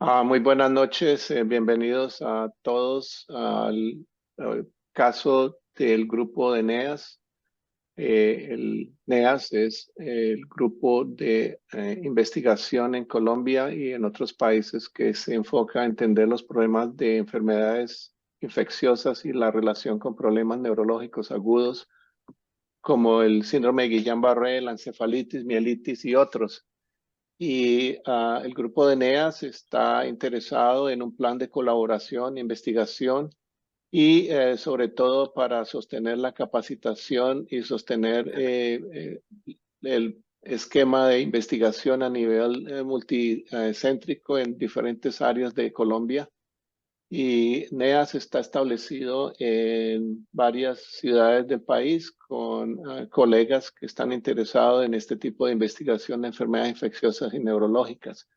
Muy buenas noches, bienvenidos a todos al caso del grupo de NEAS. El NEAS es el grupo de investigación en Colombia y en otros países que se enfoca a entender los problemas de enfermedades infecciosas y la relación con problemas neurológicos agudos como el síndrome de Guillain-Barré, la encefalitis, mielitis y otros. El grupo de NEAS está interesado en un plan de colaboración, investigación y sobre todo para sostener la capacitación y sostener el esquema de investigación a nivel multicéntrico en diferentes áreas de Colombia. Y NEAS está establecido en varias ciudades del país con colegas que están interesados en este tipo de investigación de enfermedades infecciosas y neurológicas.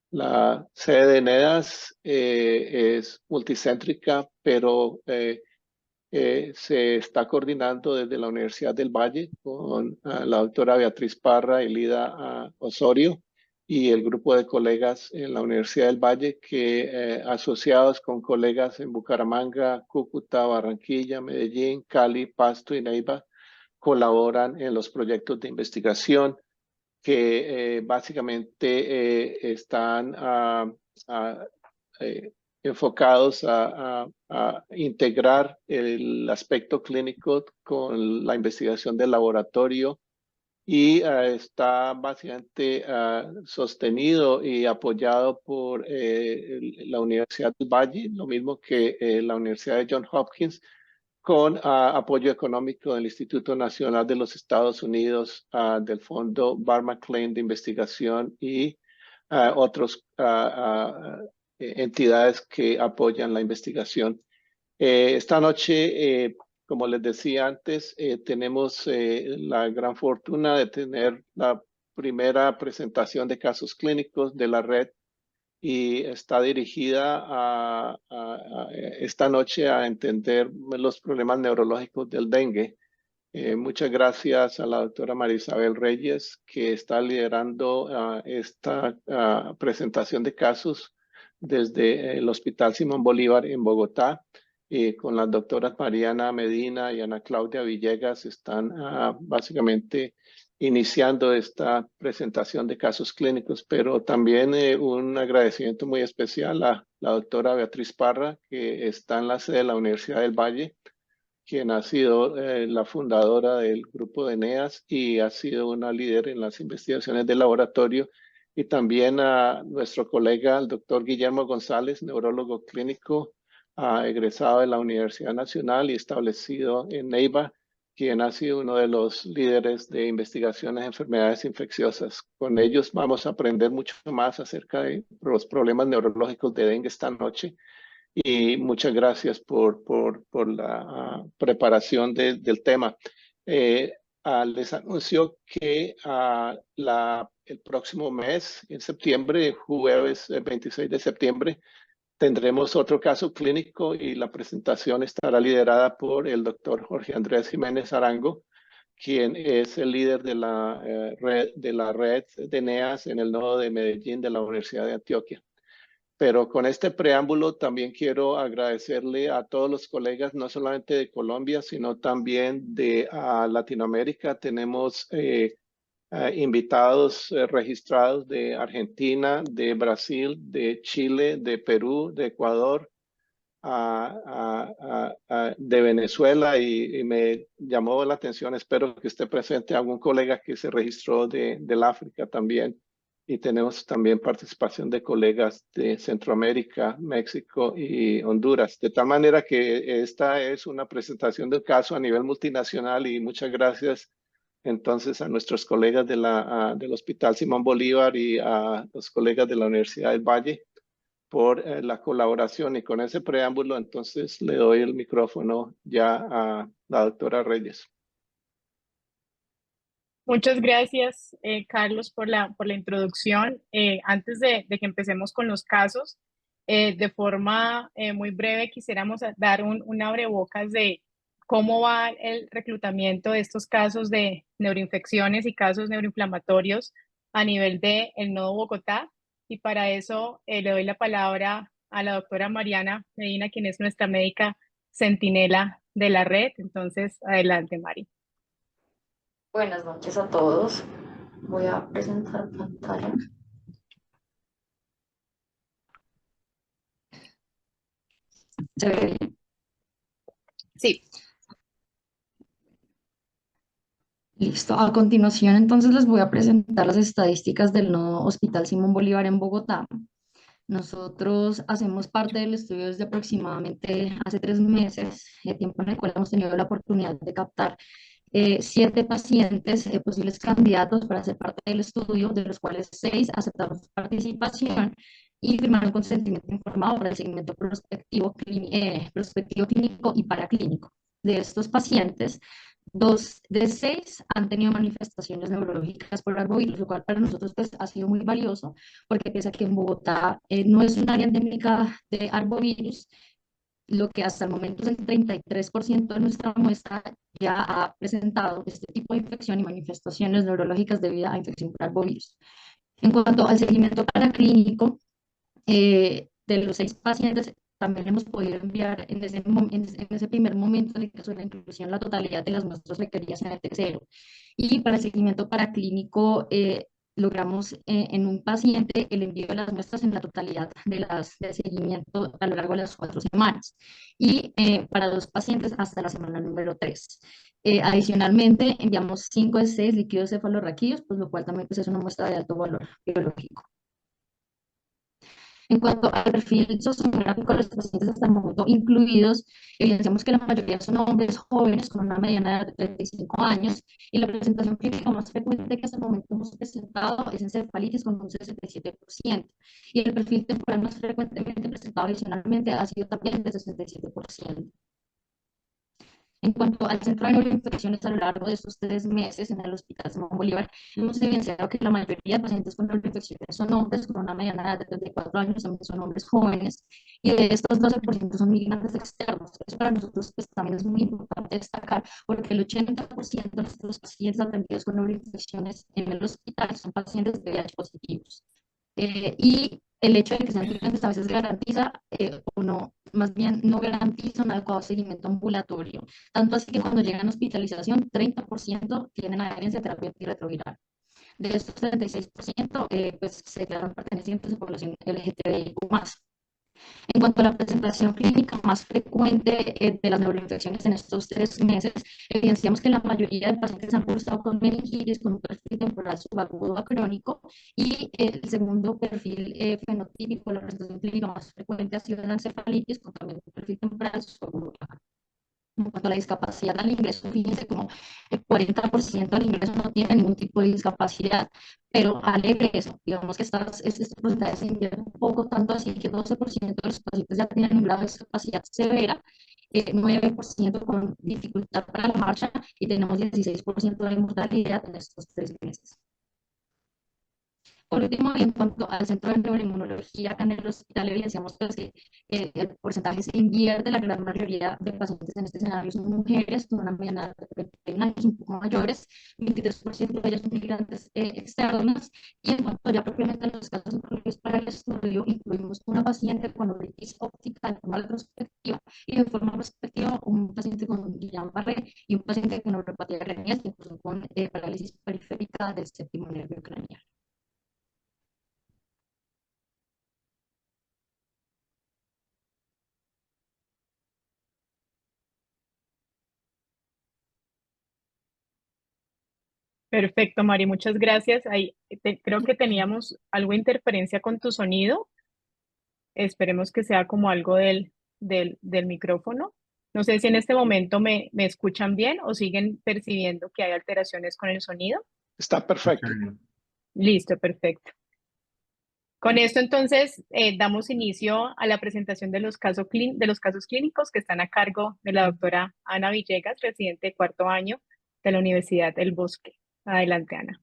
La sede de NEAS es multicéntrica, pero se está coordinando desde la Universidad del Valle con la doctora Beatriz Parra y Lida Osorio y el grupo de colegas en la Universidad del Valle que asociados con colegas en Bucaramanga, Cúcuta, Barranquilla, Medellín, Cali, Pasto y Neiva colaboran en los proyectos de investigación que básicamente están enfocados a integrar el aspecto clínico con la investigación del laboratorio y está básicamente sostenido y apoyado por la Universidad del Valle, lo mismo que la Universidad de Johns Hopkins, con apoyo económico del Instituto Nacional de los Estados Unidos, del Fondo Barr McLean de Investigación y otras entidades que apoyan la investigación. Esta noche, como les decía antes, tenemos la gran fortuna de tener la primera presentación de casos clínicos de la red y está dirigida esta noche a entender los problemas neurológicos del dengue. Muchas gracias a la doctora María Isabel Reyes, que está liderando esta presentación de casos desde el Hospital Simón Bolívar en Bogotá. Con las doctoras Mariana Medina y Ana Claudia Villegas están básicamente iniciando esta presentación de casos clínicos, pero también un agradecimiento muy especial a la doctora Beatriz Parra, que está en la sede de la Universidad del Valle, quien ha sido la fundadora del grupo de NEAS y ha sido una líder en las investigaciones del laboratorio, y también a nuestro colega, el doctor Guillermo González, neurólogo clínico, egresado de la Universidad Nacional y establecido en Neiva, quien ha sido uno de los líderes de investigaciones de enfermedades infecciosas. Con ellos vamos a aprender mucho más acerca de los problemas neurológicos de dengue esta noche y muchas gracias por la preparación del tema. Eh, Les anuncio que el próximo mes, en septiembre, jueves 26 de septiembre, tendremos otro caso clínico y la presentación estará liderada por el doctor Jorge Andrés Jiménez Arango, quien es el líder de la red de NEAS en el nodo de Medellín de la Universidad de Antioquia. Pero con este preámbulo también quiero agradecerle a todos los colegas, no solamente de Colombia, sino también de Latinoamérica. Tenemos invitados registrados de Argentina, de Brasil, de Chile, de Perú, de Ecuador, de Venezuela y me llamó la atención, espero que esté presente algún colega que se registró del África también. Y tenemos también participación de colegas de Centroamérica, México y Honduras. De tal manera que esta es una presentación del caso a nivel multinacional y muchas gracias entonces a nuestros colegas del Hospital Simón Bolívar y a los colegas de la Universidad del Valle por la colaboración. Y con ese preámbulo, entonces le doy el micrófono ya a la doctora Reyes. Muchas gracias, Carlos, por la introducción. Antes de que empecemos con los casos, de forma muy breve, quisiéramos dar un abrebocas de cómo va el reclutamiento de estos casos de neuroinfecciones y casos neuroinflamatorios a nivel del Nodo Bogotá. y para eso le doy la palabra a la doctora Mariana Medina, quien es nuestra médica centinela de la red. Entonces, adelante, Mari. Buenas noches a todos. Voy a presentar pantalla. ¿Se ve bien? Sí. Listo. A continuación, entonces les voy a presentar las estadísticas del Nodo Hospital Simón Bolívar en Bogotá. Nosotros hacemos parte del estudio desde aproximadamente hace 3 meses, tiempo en el cual hemos tenido la oportunidad de captar 7 pacientes posibles candidatos para ser parte del estudio, de los cuales 6 aceptaron su participación y firmaron consentimiento informado para el seguimiento prospectivo clínico y paraclínico. De estos pacientes, 2 de 6 han tenido manifestaciones neurológicas por arbovirus, lo cual para nosotros pues, ha sido muy valioso, porque pese a que en Bogotá no es un área endémica de arbovirus, lo que hasta el momento es el 33% de nuestra muestra ya ha presentado este tipo de infección y manifestaciones neurológicas debido a infección por arbovirus. En cuanto al seguimiento paraclínico, de los 6 pacientes, también hemos podido enviar en ese primer momento, en el caso de la inclusión, la totalidad de las muestras requeridas en el tercero. Y para el seguimiento paraclínico, logramos en un paciente el envío de las muestras en la totalidad del seguimiento a lo largo de las 4 semanas. Y para 2 pacientes hasta la semana número 3. Adicionalmente, enviamos 5 de 6 líquidos cefalorraquídeos, pues lo cual también pues, es una muestra de alto valor biológico. En cuanto al perfil sociográfico de los pacientes hasta el momento incluidos, evidenciamos que la mayoría son hombres jóvenes con una mediana edad de 35 años y la presentación clínica más frecuente que hasta el momento hemos presentado es encefalitis con un 67%. Y el perfil temporal más frecuentemente presentado adicionalmente ha sido también de 67%. En cuanto al centro de neuroinfecciones a lo largo de estos 3 meses en el Hospital Simón Bolívar, hemos evidenciado que la mayoría de pacientes con neuroinfecciones son hombres con una mediana edad de 34 años, también son hombres jóvenes, y de estos 12% son migrantes externos. Eso para nosotros pues, también es muy importante destacar, porque el 80% de nuestros pacientes atendidos con neuroinfecciones en el hospital son pacientes de VIH positivos. Y el hecho de que sean migrantes a veces garantiza o no, más bien no garantiza un adecuado seguimiento ambulatorio. Tanto así que cuando llegan a hospitalización, 30% tienen adherencia a terapia antirretroviral. De estos 36%, pues se declaran pertenecientes a población LGTBIQ+. En cuanto a la presentación clínica más frecuente de las neuroinfecciones en estos 3 meses, evidenciamos que la mayoría de pacientes han cursado con meningitis, con un perfil temporal subagudo a crónico, y el segundo perfil fenotípico, la presentación clínica más frecuente ha sido la encefalitis, con también un perfil temporal subagudo a. En cuanto a la discapacidad al ingreso, fíjense como el 40% al ingreso no tiene ningún tipo de discapacidad, pero al egreso, digamos que este porcentaje se invierte un poco, tanto así que 12% de los pacientes ya tienen un grado de discapacidad severa, 9% con dificultad para la marcha y tenemos 16% de mortalidad en estos 3 meses. Por último, en cuanto al centro de neuroinmunología, acá en el hospital evidenciamos pues, que el porcentaje se invierte, la gran mayoría de pacientes en este escenario son mujeres con una mediana de 21 años, un poco mayores, 23% de ellas son migrantes externas, y en cuanto ya propiamente a los casos incluidos para el estudio, incluimos una paciente con uveitis óptica de forma retrospectiva, y de forma prospectiva un paciente con Guillain-Barré y un paciente con neuropatía craneal, incluso con parálisis periférica del séptimo nervio craneal. Perfecto, Mari, muchas gracias. Ahí, creo que teníamos algo de interferencia con tu sonido. Esperemos que sea como algo del micrófono. No sé si en este momento me escuchan bien o siguen percibiendo que hay alteraciones con el sonido. Está perfecto. Listo, perfecto. Con esto entonces damos inicio a la presentación de los casos clínicos que están a cargo de la doctora Ana Villegas, residente de 4º año de la Universidad del Bosque. Adelante, Ana.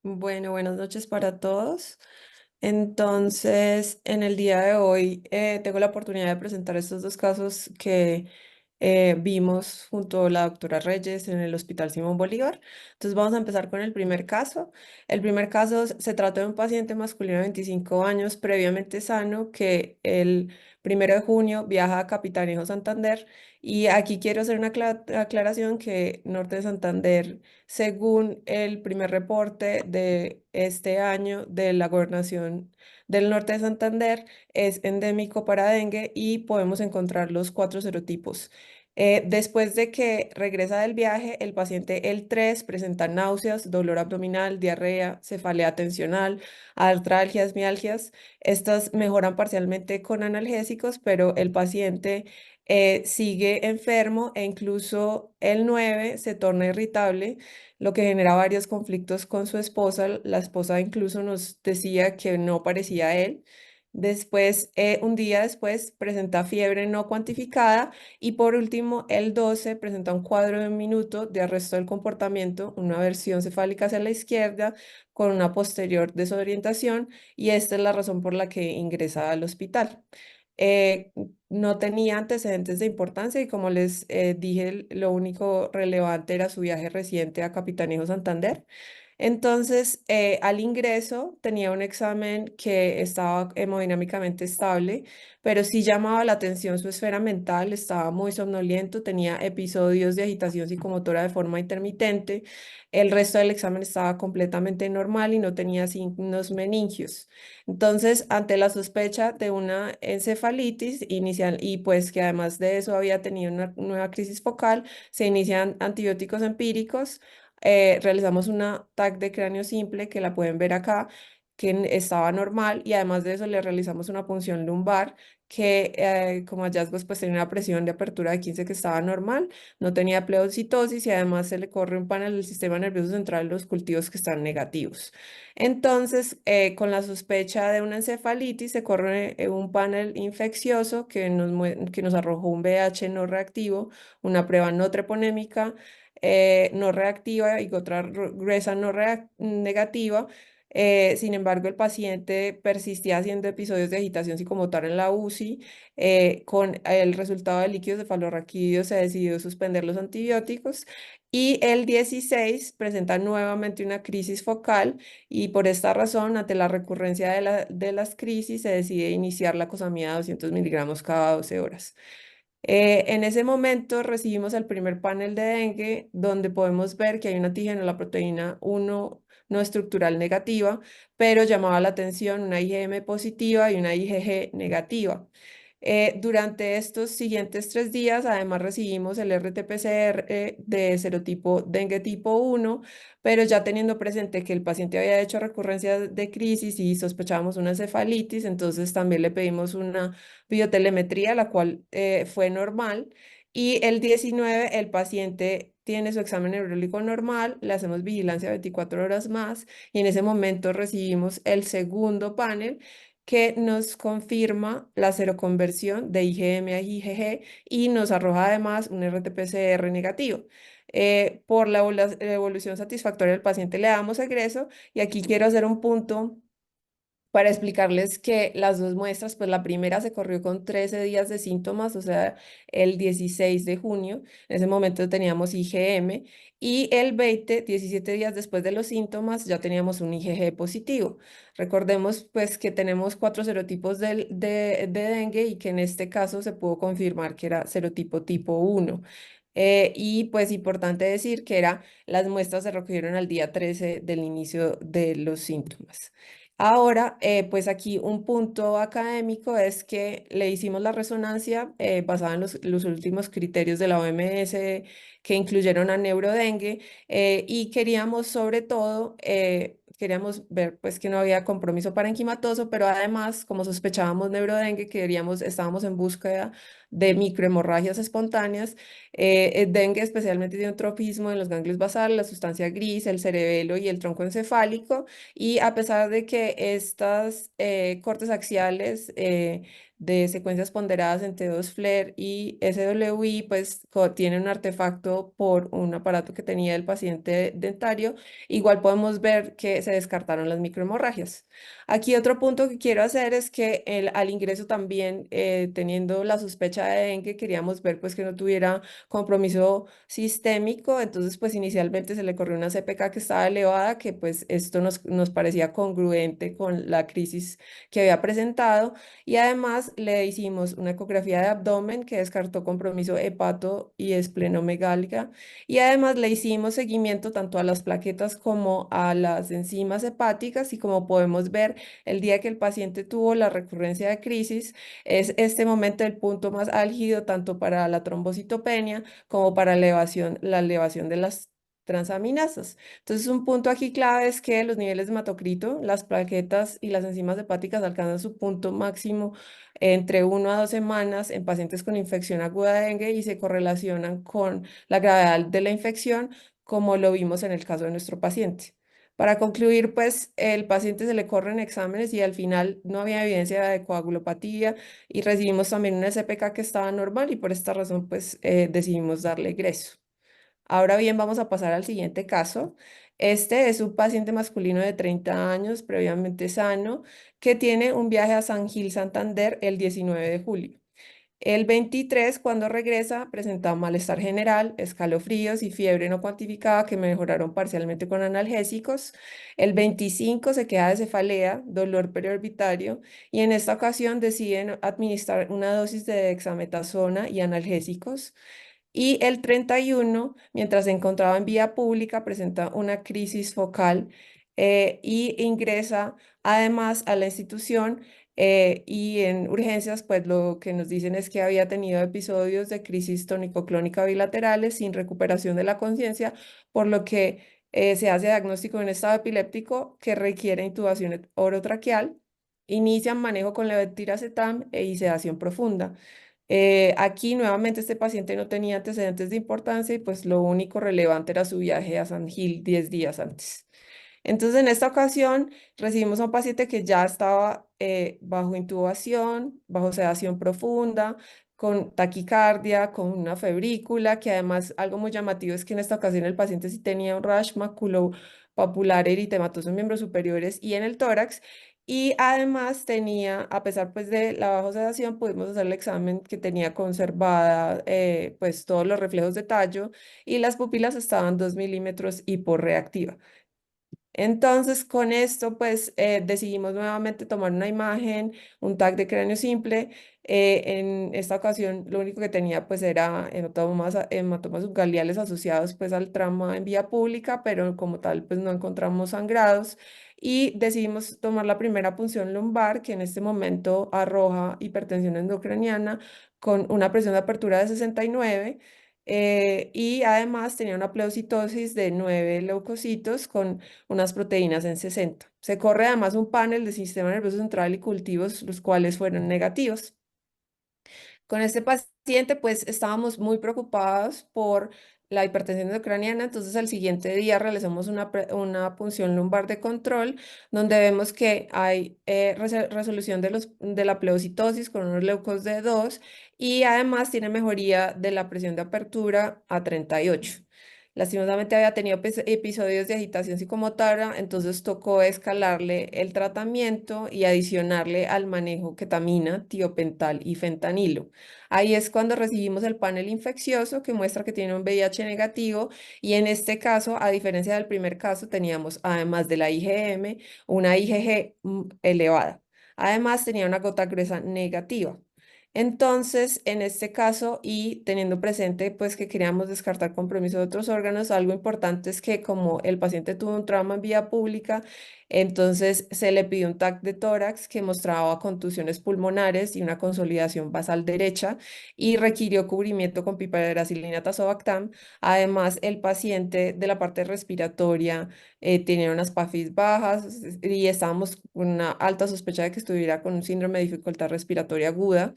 Bueno, buenas noches para todos. Entonces, en el día de hoy tengo la oportunidad de presentar estos 2 casos que vimos junto a la doctora Reyes en el Hospital Simón Bolívar. Entonces vamos a empezar con el primer caso. El primer caso se trata de un paciente masculino de 25 años previamente sano que el 1 de junio viaja a Capitanejo, Santander. Y aquí quiero hacer una aclaración que Norte de Santander, según el primer reporte de este año de la Gobernación del Norte de Santander, es endémico para dengue y podemos encontrar los 4 serotipos. Después de que regresa del viaje, el paciente el 3 presenta náuseas, dolor abdominal, diarrea, cefalea tensional, artralgias, mialgias. Estas mejoran parcialmente con analgésicos, pero el paciente sigue enfermo e incluso el 9 se torna irritable, lo que genera varios conflictos con su esposa. La esposa incluso nos decía que no parecía él. Después, un día después, presenta fiebre no cuantificada y por último, el 12 presenta un cuadro de un minuto de arresto del comportamiento, una versión cefálica hacia la izquierda con una posterior desorientación y esta es la razón por la que ingresa al hospital. Eh, no tenía antecedentes de importancia y como les dije, lo único relevante era su viaje reciente a Capitanejo Santander. Entonces, al ingreso tenía un examen que estaba hemodinámicamente estable, pero sí llamaba la atención su esfera mental, estaba muy somnoliento, tenía episodios de agitación psicomotora de forma intermitente. El resto del examen estaba completamente normal y no tenía signos meningios. Entonces, ante la sospecha de una encefalitis inicial y pues que además de eso había tenido una nueva crisis focal, se inician antibióticos empíricos. Realizamos una TAC de cráneo simple que la pueden ver acá, que estaba normal y además de eso le realizamos una punción lumbar que como hallazgos pues tenía una presión de apertura de 15 que estaba normal, no tenía pleocitosis y además se le corre un panel del sistema nervioso central los cultivos que están negativos. Entonces, con la sospecha de una encefalitis, se corre un panel infeccioso que nos arrojó un VH no reactivo, una prueba no treponémica no reactiva y otra gruesa no negativa. Sin embargo, el paciente persistía haciendo episodios de agitación psicomotora en la UCI. Con el resultado de líquidos cefalorraquídeos se decidió suspender los antibióticos y el 16 presenta nuevamente una crisis focal y por esta razón, ante la recurrencia de las crisis, se decide iniciar la cosamida de 200 miligramos cada 12 horas. En ese momento recibimos el primer panel de dengue donde podemos ver que hay un antígeno a la proteína 1 no estructural negativa, pero llamaba la atención una IgM positiva y una IgG negativa. Durante estos siguientes 3 días, además recibimos el RT-PCR de serotipo dengue tipo 1, pero ya teniendo presente que el paciente había hecho recurrencia de crisis y sospechábamos una encefalitis, entonces también le pedimos una biotelemetría, la cual fue normal. Y el 19, el paciente tiene su examen neurológico normal, le hacemos vigilancia 24 horas más y en ese momento recibimos el segundo panel que nos confirma la seroconversión de IgM a IgG y nos arroja además un RT-PCR negativo. Por la evolución satisfactoria del paciente le damos egreso y aquí quiero hacer un punto para explicarles que las dos muestras, pues la primera se corrió con 13 días de síntomas, o sea, el 16 de junio, en ese momento teníamos IgM, y el 17 días después de los síntomas, ya teníamos un IgG positivo. Recordemos, pues, que tenemos 4 serotipos de dengue y que en este caso se pudo confirmar que era serotipo tipo 1. Y pues importante decir que las muestras se recogieron al día 13 del inicio de los síntomas. Ahora, pues aquí un punto académico es que le hicimos la resonancia basada en los últimos criterios de la OMS que incluyeron a neurodengue y queríamos sobre todo, queríamos ver pues que no había compromiso parenquimatoso, pero además, como sospechábamos neurodengue, estábamos en búsqueda de microhemorragias espontáneas. El dengue especialmente tiene un tropismo en los ganglios basales, la sustancia gris, el cerebelo y el tronco encefálico. Y a pesar de que estas cortes axiales de secuencias ponderadas en T2 FLAIR y SWI, pues tiene un artefacto por un aparato que tenía el paciente dentario. Igual podemos ver que se descartaron las microhemorragias. Aquí otro punto que quiero hacer es que al ingreso también, teniendo la sospecha de dengue, queríamos ver pues que no tuviera compromiso sistémico, entonces pues inicialmente se le corrió una CPK que estaba elevada, que pues esto nos parecía congruente con la crisis que había presentado, y además le hicimos una ecografía de abdomen que descartó compromiso hepato y esplenomegálica, y además le hicimos seguimiento tanto a las plaquetas como a las enzimas hepáticas, y como podemos ver, el día que el paciente tuvo la recurrencia de crisis, es este momento el punto más álgido tanto para la trombocitopenia como para la elevación de las transaminasas. Entonces, un punto aquí clave es que los niveles de hematocrito, las plaquetas y las enzimas hepáticas alcanzan su punto máximo entre 1 a 2 semanas en pacientes con infección aguda de dengue y se correlacionan con la gravedad de la infección, como lo vimos en el caso de nuestro paciente. Para concluir, pues el paciente se le corren exámenes y al final no había evidencia de coagulopatía y recibimos también una SPK que estaba normal y por esta razón pues decidimos darle egreso. Ahora bien, vamos a pasar al siguiente caso. Este es un paciente masculino de 30 años, previamente sano, que tiene un viaje a San Gil, Santander, el 19 de julio. El 23, cuando regresa, presenta malestar general, escalofríos y fiebre no cuantificada que mejoraron parcialmente con analgésicos. El 25 se queda de cefalea, dolor periorbitario, y en esta ocasión deciden administrar una dosis de dexametasona y analgésicos. Y el 31, mientras se encontraba en vía pública, presenta una crisis focal y ingresa además a la institución, y en urgencias, pues lo que nos dicen es que había tenido episodios de crisis tónico-clónica bilaterales sin recuperación de la conciencia, por lo que se hace diagnóstico de un estado epiléptico que requiere intubación orotraqueal, inician manejo con levetiracetam y sedación profunda. Aquí nuevamente este paciente no tenía antecedentes de importancia y pues lo único relevante era su viaje a San Gil 10 días antes. Entonces en esta ocasión recibimos a un paciente que ya estaba bajo intubación, bajo sedación profunda, con taquicardia, con una febrícula, que además algo muy llamativo es que en esta ocasión el paciente sí tenía un rash maculopapular eritematoso en miembros superiores y en el tórax. Y además tenía, a pesar pues de la baja sedación, pudimos hacer el examen que tenía conservada pues todos los reflejos de tallo y las pupilas estaban 2 milímetros hiporreactiva. Entonces, con esto, pues decidimos nuevamente tomar una imagen, un TAC de cráneo simple. En esta ocasión, lo único que tenía, pues, era hematomas subgaliales asociados, pues, al trauma en vía pública, pero como tal, pues, no encontramos sangrados. Y decidimos tomar la primera punción lumbar, que en este momento arroja hipertensión endocraniana con una presión de apertura de 69. Y además tenía una pleocitosis de 9 leucocitos con unas proteínas en 60. Se corre además un panel de sistema nervioso central y cultivos, los cuales fueron negativos. Con este paciente, pues estábamos muy preocupados por la hipertensión endocraniana, entonces al siguiente día realizamos una punción lumbar de control, donde vemos que hay resolución de la pleocitosis con unos leucos de 2 y además tiene mejoría de la presión de apertura a 38. Lastimosamente había tenido episodios de agitación psicomotora, entonces tocó escalarle el tratamiento y adicionarle al manejo ketamina, tiopental y fentanilo. Ahí es cuando recibimos el panel infeccioso que muestra que tiene un VIH negativo y en este caso, a diferencia del primer caso, teníamos además de la IgM, una IgG elevada. Además tenía una gota gruesa negativa. Entonces, en este caso, y teniendo presente pues que queríamos descartar compromiso de otros órganos, algo importante es que como el paciente tuvo un trauma en vía pública, entonces se le pidió un TAC de tórax que mostraba contusiones pulmonares y una consolidación basal derecha y requirió cubrimiento con piperacilina tazobactam. Además, el paciente de la parte respiratoria tenía unas PAFIs bajas y estábamos con una alta sospecha de que estuviera con un síndrome de dificultad respiratoria aguda.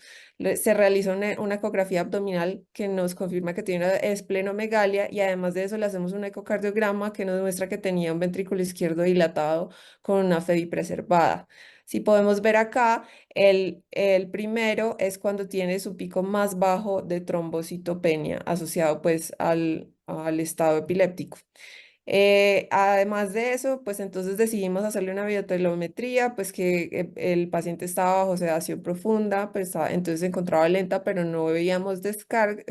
Se realizó una ecografía abdominal que nos confirma que tiene una esplenomegalia y además de eso le hacemos un ecocardiograma que nos muestra que tenía un ventrículo izquierdo dilatado con una FEBI preservada. Si podemos ver acá, el primero es cuando tiene su pico más bajo de trombocitopenia asociado pues al estado epiléptico. Además de eso, pues entonces decidimos hacerle una videotelemetría, pues que el paciente estaba bajo sedación profunda, pues entonces se encontraba lenta, pero no veíamos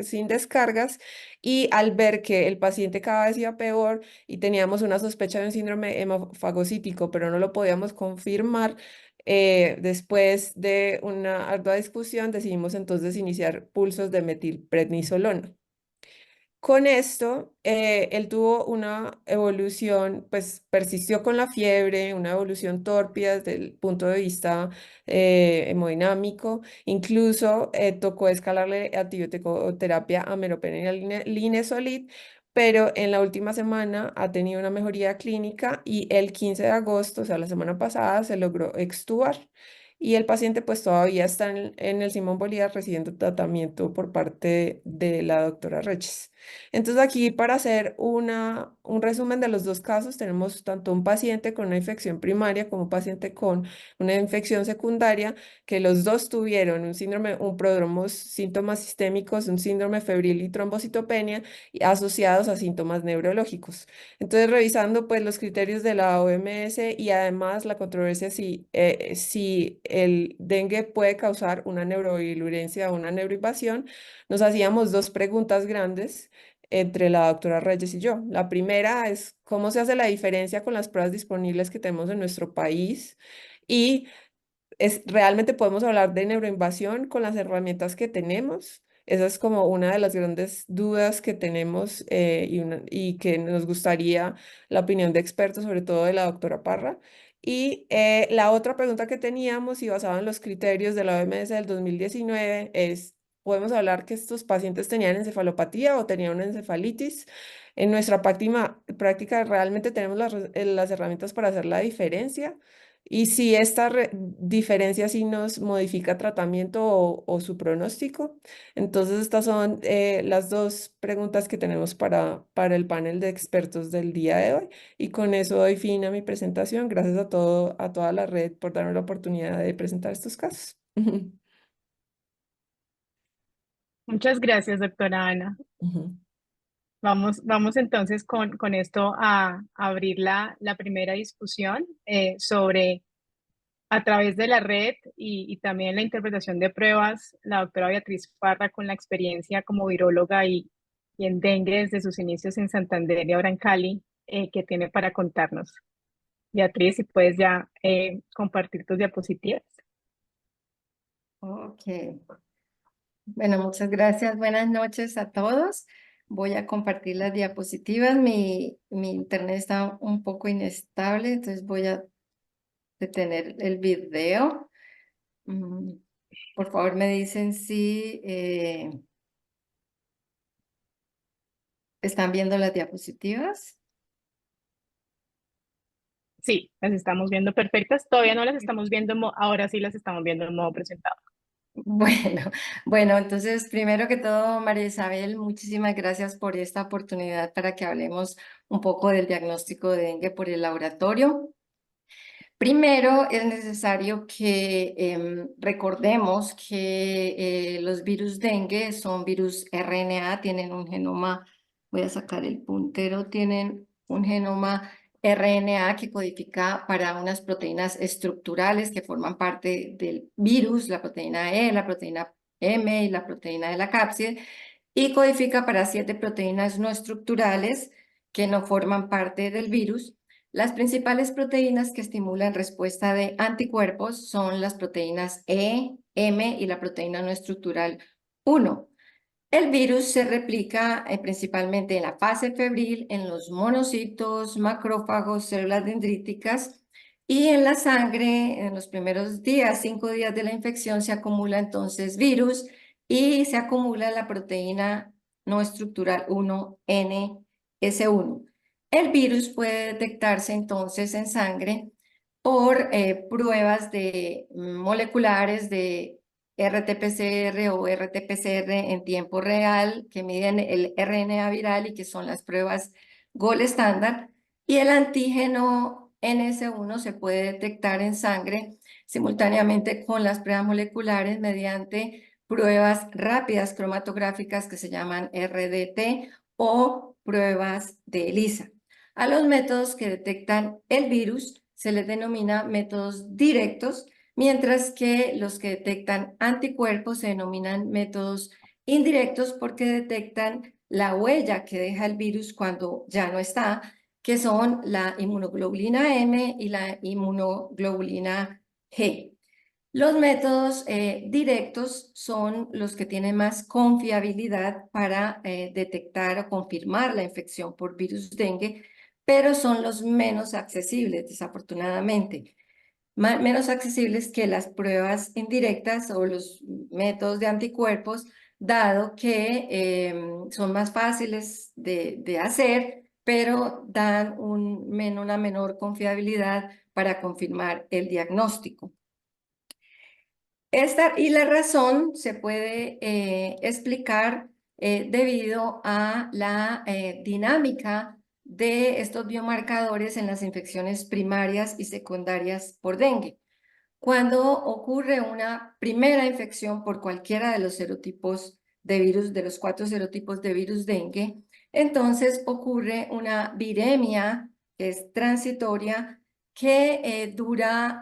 sin descargas. Y al ver que el paciente cada vez iba peor y teníamos una sospecha de un síndrome hemofagocítico, pero no lo podíamos confirmar, después de una ardua discusión, decidimos entonces iniciar pulsos de metilprednisolona. Con esto, él tuvo una evolución, pues persistió con la fiebre, una evolución tórpida desde el punto de vista hemodinámico, incluso tocó escalarle antibiótico-terapia a meropenem y linezolid, pero en la última semana ha tenido una mejoría clínica y el 15 de agosto, o sea, la semana pasada, se logró extubar. Y el paciente pues todavía está en el Simón Bolívar recibiendo tratamiento por parte de la doctora Reyes. Entonces aquí para hacer un resumen de los dos casos tenemos tanto un paciente con una infección primaria como un paciente con una infección secundaria, que los dos tuvieron un síndrome, un prodromos, síntomas sistémicos, un síndrome febril y trombocitopenia asociados a síntomas neurológicos. Entonces revisando pues los criterios de la OMS y además la controversia si el dengue puede causar una neurobilurencia o una neuroinvasión, nos hacíamos dos preguntas grandes entre la doctora Reyes y yo. La primera es cómo se hace la diferencia con las pruebas disponibles que tenemos en nuestro país y realmente podemos hablar de neuroinvasión con las herramientas que tenemos. Esa es como una de las grandes dudas que tenemos y que nos gustaría la opinión de expertos, sobre todo de la doctora Parra. Y la otra pregunta que teníamos y basada en los criterios de la OMS del 2019 es, ¿podemos hablar que estos pacientes tenían encefalopatía o tenían una encefalitis? En nuestra práctica realmente tenemos las herramientas para hacer la diferencia. Y si esta diferencia sí nos modifica tratamiento o su pronóstico. Entonces, estas son las dos preguntas que tenemos para el panel de expertos del día de hoy. Y con eso doy fin a mi presentación. Gracias a toda la red por darme la oportunidad de presentar estos casos. Muchas gracias, doctora Ana. Vamos entonces con esto a abrir la primera discusión sobre, a través de la red y también la interpretación de pruebas, la doctora Beatriz Parra con la experiencia como viróloga y en dengue desde sus inicios en Santander y ahora en Cali, que tiene para contarnos. Beatriz, si puedes ya compartir tus diapositivas. Ok. Bueno, muchas gracias. Buenas noches a todos. Voy a compartir las diapositivas. Mi internet está un poco inestable, entonces voy a detener el video. Por favor, me dicen si están viendo las diapositivas. Sí, las estamos viendo perfectas. Todavía no las estamos viendo, ahora sí las estamos viendo en modo presentado. Bueno, entonces, primero que todo, María Isabel, muchísimas gracias por esta oportunidad para que hablemos un poco del diagnóstico de dengue por el laboratorio. Primero, es necesario que recordemos que los virus dengue son virus RNA, tienen un genoma, voy a sacar el puntero, tienen un genoma RNA que codifica para unas proteínas estructurales que forman parte del virus, la proteína E, la proteína M y la proteína de la cápside, y codifica para 7 proteínas no estructurales que no forman parte del virus. Las principales proteínas que estimulan respuesta de anticuerpos son las proteínas E, M y la proteína no estructural 1. El virus se replica principalmente en la fase febril, en los monocitos, macrófagos, células dendríticas, y en la sangre, en los primeros días, 5 días de la infección, se acumula entonces virus y se acumula la proteína no estructural 1, NS1. El virus puede detectarse entonces en sangre por pruebas moleculares de RT-PCR o RT-PCR en tiempo real que miden el RNA viral y que son las pruebas gold estándar. Y el antígeno NS1 se puede detectar en sangre simultáneamente con las pruebas moleculares mediante pruebas rápidas cromatográficas que se llaman RDT o pruebas de ELISA. A los métodos que detectan el virus se les denomina métodos directos, mientras que los que detectan anticuerpos se denominan métodos indirectos porque detectan la huella que deja el virus cuando ya no está, que son la inmunoglobulina M y la inmunoglobulina G. Los métodos directos son los que tienen más confiabilidad para detectar o confirmar la infección por virus dengue, pero son los menos accesibles, desafortunadamente. Menos accesibles que las pruebas indirectas o los métodos de anticuerpos, dado que son más fáciles de hacer, pero dan una menor confiabilidad para confirmar el diagnóstico. Y la razón se puede explicar debido a la dinámica de estos biomarcadores en las infecciones primarias y secundarias por dengue. Cuando ocurre una primera infección por cualquiera de los serotipos de virus, de los 4 serotipos de virus dengue, entonces ocurre una viremia que es transitoria que dura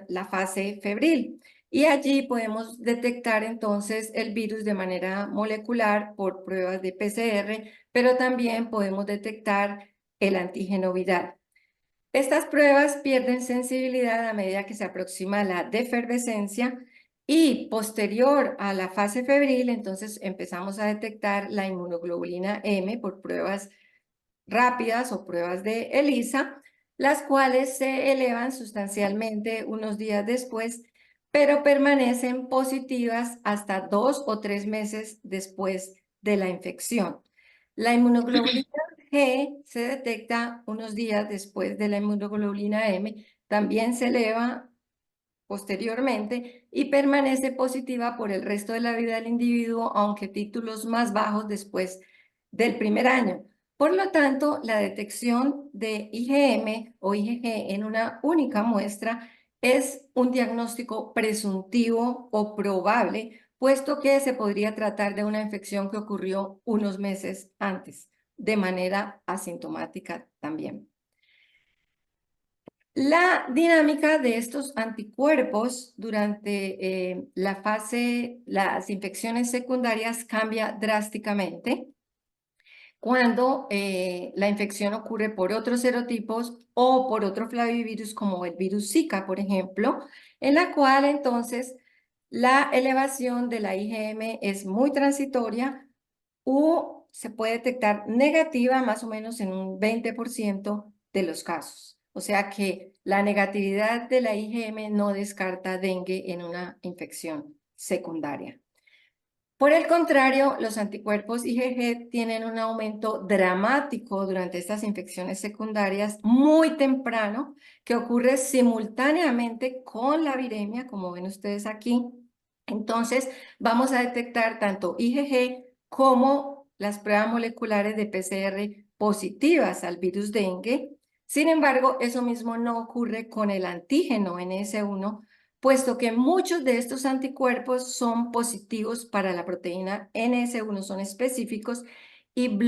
la fase febril. Y allí podemos detectar entonces el virus de manera molecular por pruebas de PCR, pero también podemos detectar el antígeno viral. Estas pruebas pierden sensibilidad a medida que se aproxima la defervescencia y posterior a la fase febril, entonces empezamos a detectar la inmunoglobulina M por pruebas rápidas o pruebas de ELISA, las cuales se elevan sustancialmente unos días después, pero permanecen positivas hasta 2 o 3 meses después de la infección. La inmunoglobulina G se detecta unos días después de la inmunoglobulina M, también se eleva posteriormente y permanece positiva por el resto de la vida del individuo, aunque títulos más bajos después del primer año. Por lo tanto, la detección de IgM o IgG en una única muestra es un diagnóstico presuntivo o probable, puesto que se podría tratar de una infección que ocurrió unos meses antes, de manera asintomática también. La dinámica de estos anticuerpos durante las infecciones secundarias cambia drásticamente cuando la infección ocurre por otros serotipos o por otro flavivirus como el virus Zika, por ejemplo, en la cual entonces la elevación de la IgM es muy transitoria o se puede detectar negativa más o menos en un 20% de los casos. O sea que la negatividad de la IgM no descarta dengue en una infección secundaria. Por el contrario, los anticuerpos IgG tienen un aumento dramático durante estas infecciones secundarias muy temprano, que ocurre simultáneamente con la viremia, como ven ustedes aquí. Entonces, vamos a detectar tanto IgG como las pruebas moleculares de PCR positivas al virus dengue. Sin embargo, eso mismo no ocurre con el antígeno NS1, puesto que muchos de estos anticuerpos son positivos para la proteína NS1, son específicos y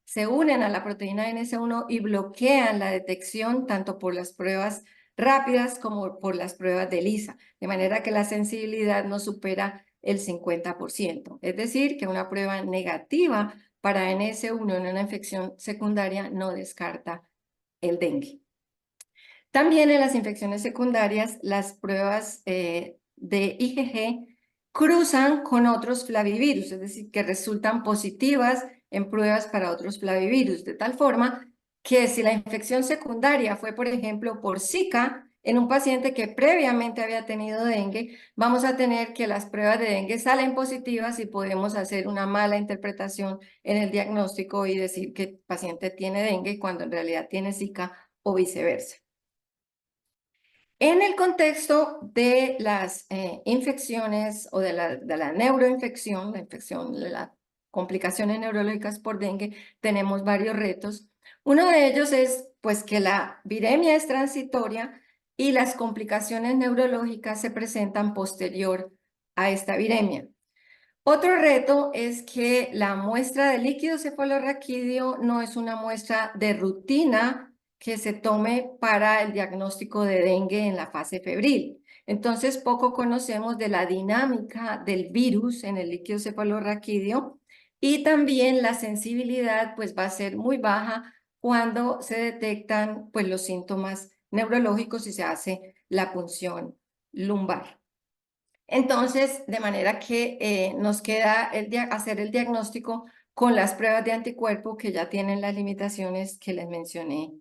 se unen a la proteína NS1 y bloquean la detección tanto por las pruebas rápidas como por las pruebas de ELISA, de manera que la sensibilidad no supera el 50%. Es decir, que una prueba negativa para NS1 en una infección secundaria no descarta el dengue. También en las infecciones secundarias, las pruebas de IgG cruzan con otros flavivirus, es decir, que resultan positivas en pruebas para otros flavivirus, de tal forma que si la infección secundaria fue, por ejemplo, por Zika, en un paciente que previamente había tenido dengue, vamos a tener que las pruebas de dengue salen positivas y podemos hacer una mala interpretación en el diagnóstico y decir que el paciente tiene dengue cuando en realidad tiene Zika o viceversa. En el contexto de las infecciones o de la neuroinfección, las complicaciones neurológicas por dengue, tenemos varios retos. Uno de ellos es pues que la viremia es transitoria y las complicaciones neurológicas se presentan posterior a esta viremia. Otro reto es que la muestra de líquido cefalorraquídeo no es una muestra de rutina que se tome para el diagnóstico de dengue en la fase febril. Entonces, poco conocemos de la dinámica del virus en el líquido cefalorraquídeo y también la sensibilidad pues va a ser muy baja cuando se detectan pues los síntomas neurológicos y se hace la punción lumbar. Entonces, de manera que nos queda hacer el diagnóstico con las pruebas de anticuerpo que ya tienen las limitaciones que les mencioné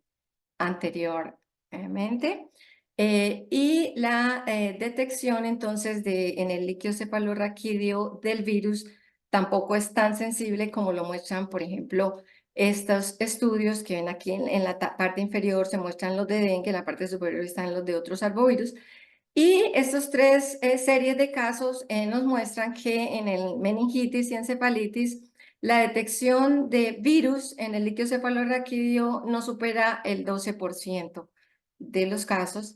anteriormente. Y la detección entonces en el líquido cefalorraquídeo del virus tampoco es tan sensible como lo muestran, por ejemplo, estos estudios que ven aquí en la parte inferior se muestran los de dengue, en la parte superior están los de otros arbovirus. Y estos tres series de casos nos muestran que en el meningitis y encefalitis la detección de virus en el líquido cefalorraquídeo no supera el 12% de los casos.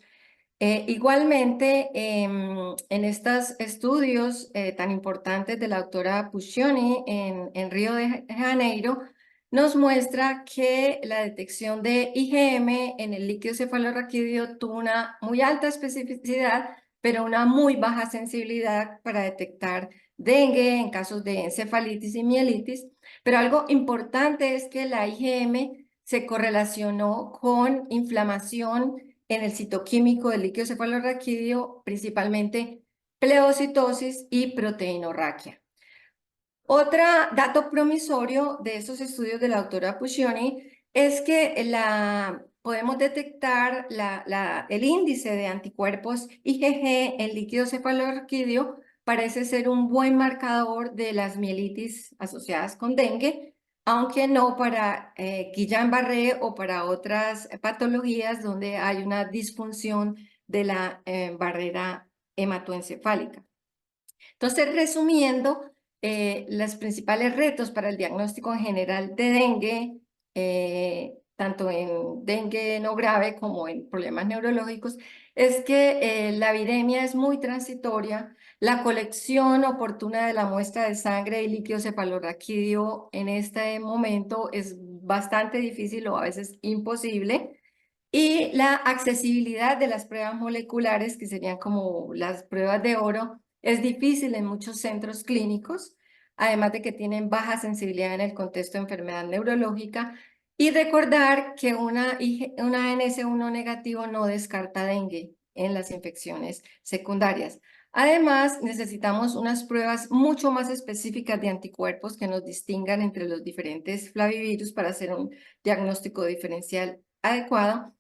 Igualmente, en estos estudios tan importantes de la doctora Puccioni en Río de Janeiro, nos muestra que la detección de IgM en el líquido cefalorraquídeo tuvo una muy alta especificidad, pero una muy baja sensibilidad para detectar dengue en casos de encefalitis y mielitis. Pero algo importante es que la IgM se correlacionó con inflamación en el citoquímico del líquido cefalorraquídeo, principalmente pleocitosis y proteinorraquia. Otro dato promisorio de estos estudios de la doctora Puccioni es que podemos detectar el índice de anticuerpos IgG en líquido cefalorraquídeo. Parece ser un buen marcador de las mielitis asociadas con dengue, aunque no para Guillain-Barré o para otras patologías donde hay una disfunción de la barrera hematoencefálica. Entonces, resumiendo, los principales retos para el diagnóstico en general de dengue, tanto en dengue no grave como en problemas neurológicos, es que la viremia es muy transitoria. La colección oportuna de la muestra de sangre y líquido cefalorraquídeo en este momento es bastante difícil o a veces imposible. Y la accesibilidad de las pruebas moleculares, que serían como las pruebas de oro, es difícil en muchos centros clínicos, además de que tienen baja sensibilidad en el contexto de enfermedad neurológica. Y recordar que una ANS1 negativo no descarta dengue en las infecciones secundarias. Además, necesitamos unas pruebas mucho más específicas de anticuerpos que nos distingan entre los diferentes flavivirus para hacer un diagnóstico diferencial adecuado.